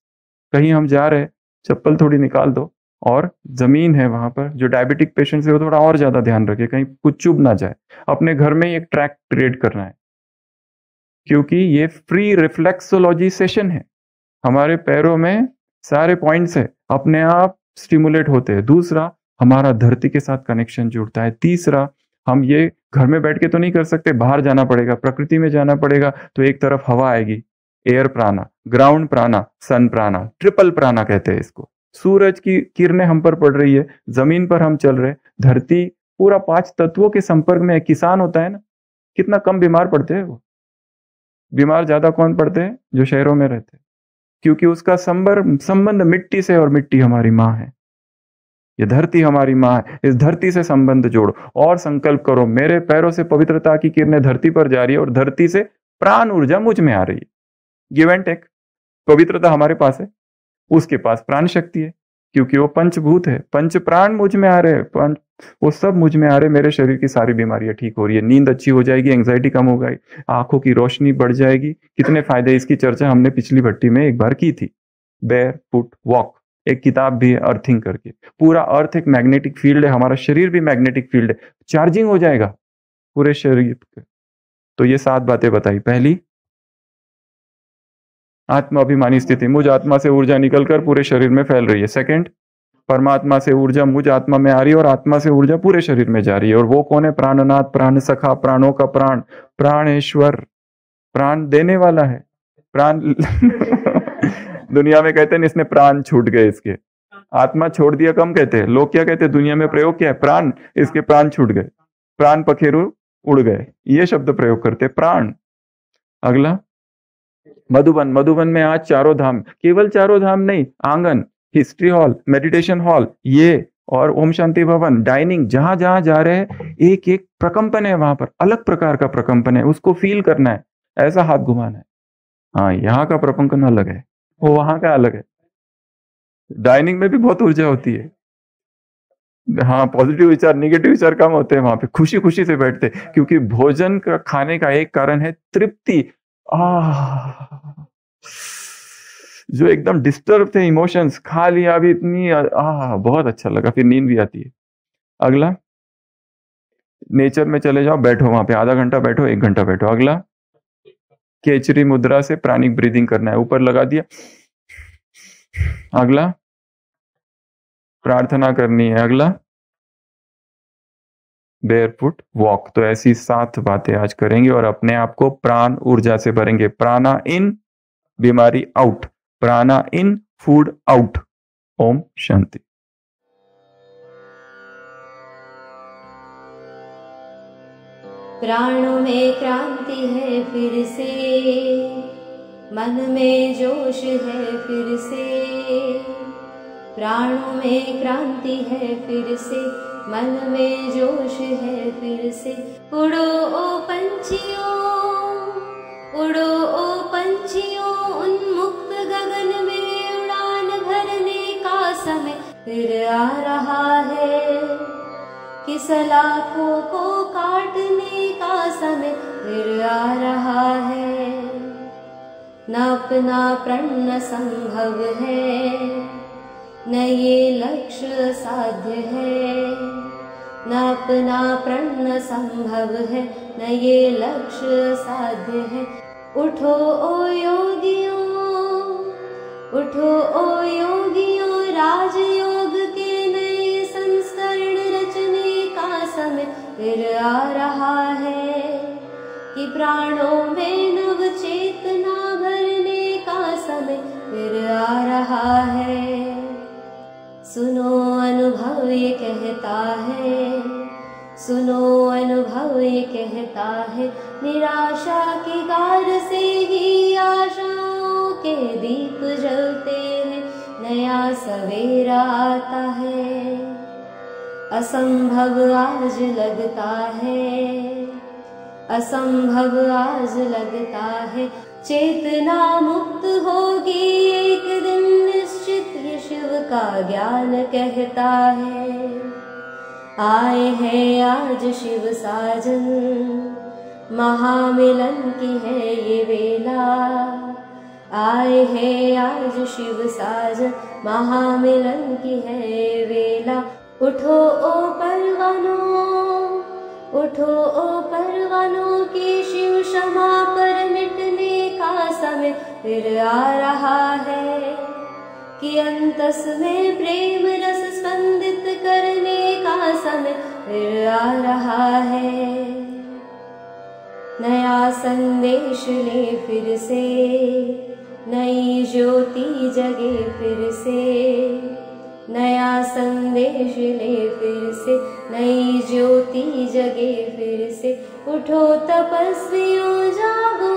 कहीं हम जा रहे, चप्पल थोड़ी निकाल दो, और जमीन है वहां पर, जो डायबिटिक पेशेंट है वो थोड़ा और ज्यादा ध्यान रखे कहीं कुछ चुभ ना जाए। अपने घर में ही एक ट्रैक क्रिएट करना है, क्योंकि ये फ्री रिफ्लेक्सोलॉजी सेशन है। हमारे पैरों में सारे पॉइंट्स है, अपने आप स्टिमुलेट होते हैं। दूसरा, हमारा धरती के साथ कनेक्शन जुड़ता है। तीसरा, हम ये घर में बैठ के तो नहीं कर सकते, बाहर जाना पड़ेगा, प्रकृति में जाना पड़ेगा। तो एक तरफ हवा आएगी, एयर प्राणा, ग्राउंड प्राणा, सन प्राणा, ट्रिपल प्राणा कहते हैं इसको। सूरज की किरणें हम पर पड़ रही है, जमीन पर हम चल रहे, धरती पूरा 5 तत्वों के संपर्क में है। किसान होता है ना, कितना कम बीमार पड़ते हैं वो। बीमार ज्यादा कौन पड़ते हैं? जो शहरों में रहते हैं, क्योंकि उसका संबंध मिट्टी से, और मिट्टी हमारी माँ है, ये धरती हमारी माँ है। इस धरती से संबंध जोड़ो और संकल्प करो, मेरे पैरों से पवित्रता की किरणें धरती पर जा रही है और धरती से प्राण ऊर्जा मुझ में आ रही है। Give and take. पवित्रता हमारे पास है, उसके पास प्राण शक्ति है, क्योंकि वो पंचभूत है। पंच प्राण मुझ में आ रहे हैं, वो सब मुझ में आ रहे। मेरे शरीर की सारी बीमारियां ठीक हो रही है, नींद अच्छी हो जाएगी, एंग्जाइटी कम हो गई, आंखों की रोशनी बढ़ जाएगी। कितने फायदे, इसकी चर्चा हमने पिछली भट्टी में एक बार की थी। बेयर फुट वॉक, एक किताब भी है अर्थिंग करके। पूरा अर्थ एक मैग्नेटिक फील्ड है, हमारा शरीर भी मैग्नेटिक फील्ड है, चार्जिंग हो जाएगा पूरे शरीर पे। तो ये 7 बातें बताई। पहली, आत्मा अभिमानी स्थिति, मुझ आत्मा से ऊर्जा निकलकर पूरे शरीर में फैल रही है। सेकंड, परमात्मा से ऊर्जा मुझ आत्मा में आ रही है और आत्मा से ऊर्जा पूरे शरीर में जा रही है। और वो कौन है? प्राणनाथ, प्राण सखा, प्राणों का प्राण, प्राणेश्वर, प्राण देने वाला है। प्राण दुनिया में कहते हैं इसने प्राण छूट गए इसके, आत्मा छोड़ दिया कम कहते हैं लोग। क्या कहते हैं दुनिया में प्रयोग क्या है? प्राण, इसके प्राण छूट गए, प्राण पखेरु उड़ गए, ये शब्द प्रयोग करते हैं, प्राण। अगला, मधुबन, मधुबन में आज 4 धाम, केवल 4 धाम नहीं, आंगन, हिस्ट्री हॉल, मेडिटेशन हॉल, ये और ओम शांति भवन, डाइनिंग, जहां जहां जा रहे हैं एक एक प्रकंपन है, वहां पर अलग प्रकार का प्रकंपन है, उसको फील करना है, ऐसा हाथ घुमाना है। हाँ, यहाँ का प्रकंपन अलग है, वो वहां का अलग है। डाइनिंग में भी बहुत ऊर्जा होती है। हाँ, पॉजिटिव विचार, नेगेटिव विचार कम होते हैं वहां पे, खुशी खुशी से बैठते, क्योंकि भोजन का खाने का एक कारण है तृप्ति। जो एकदम डिस्टर्ब थे इमोशंस, खा लिया अभी इतनी बहुत अच्छा लगा, फिर नींद भी आती है। अगला, नेचर में चले जाओ, बैठो वहां पे, आधा घंटा बैठो, 1 घंटा बैठो। अगला, केचरी मुद्रा से प्राणिक ब्रीदिंग करना है, ऊपर लगा दिया। अगला, प्रार्थना करनी है। अगला, बेयरफुट वॉक। तो ऐसी 7 बातें आज करेंगे और अपने आप को प्राण ऊर्जा से भरेंगे। प्राणा इन, बीमारी आउट, प्राणा इन, फूड आउट। ओम शांति। प्राणों में क्रांति है फिर से, मन में जोश है फिर से। प्राणों में क्रांति है फिर से, मन में जोश है फिर से। उड़ो ओ पंछियों, उड़ो ओ पंछियों, उन्मुक्त गगन में उड़ान भरने का समय फिर आ रहा है। कि सलाखों को काटने का समय फिर आ रहा है। न अपना प्रण संभव है, न ये लक्ष्य साध्य है। न अपना प्रण संभव है, न ये लक्ष्य साध्य है। उठो ओ योगियों, उठो ओ योगियों, राजयोग के नए संस्करण रचने का समय फिर आ रहा है। कि प्राणों में नव चेतना भरने का समय फिर आ रहा है। सुनो अनुभव ये कहता है, सुनो अनुभव ये कहता है। निराशा की गार से ही आशाओं के दीप जलते हैं, नया सवेरा आता है। असंभव आज लगता है, असंभव आज लगता है। चेतना मुक्त होगी एक दिन निश्चित, ये शिव का ज्ञान कहता है। आए हैं आज शिव साजन, महामिलन की है ये वेला। आए हैं आज शिव साजन, महामिलन की है वेला। उठो ओ परवानों, उठो ओ परवानों की शिव क्षमा पर मिटने का समय फिर आ रहा है। कि अंतस में प्रेम रस स्पंदित करने का समय फिर आ रहा है। नया संदेश ले फिर से, नई ज्योति जगे फिर से। नया संदेश ले फिर से, नई ज्योति जगे फिर से। उठो तपस्वियों जागो,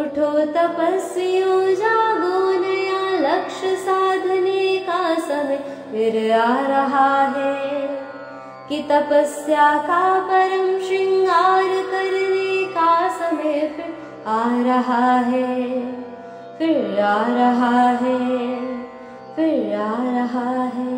उठो तपस्वियों जागो, नया लक्ष्य साधने का समय फिर आ रहा है। कि तपस्या का परम श्रृंगार करने का समय फिर आ रहा है, फिर आ रहा है, फिर आ रहा है।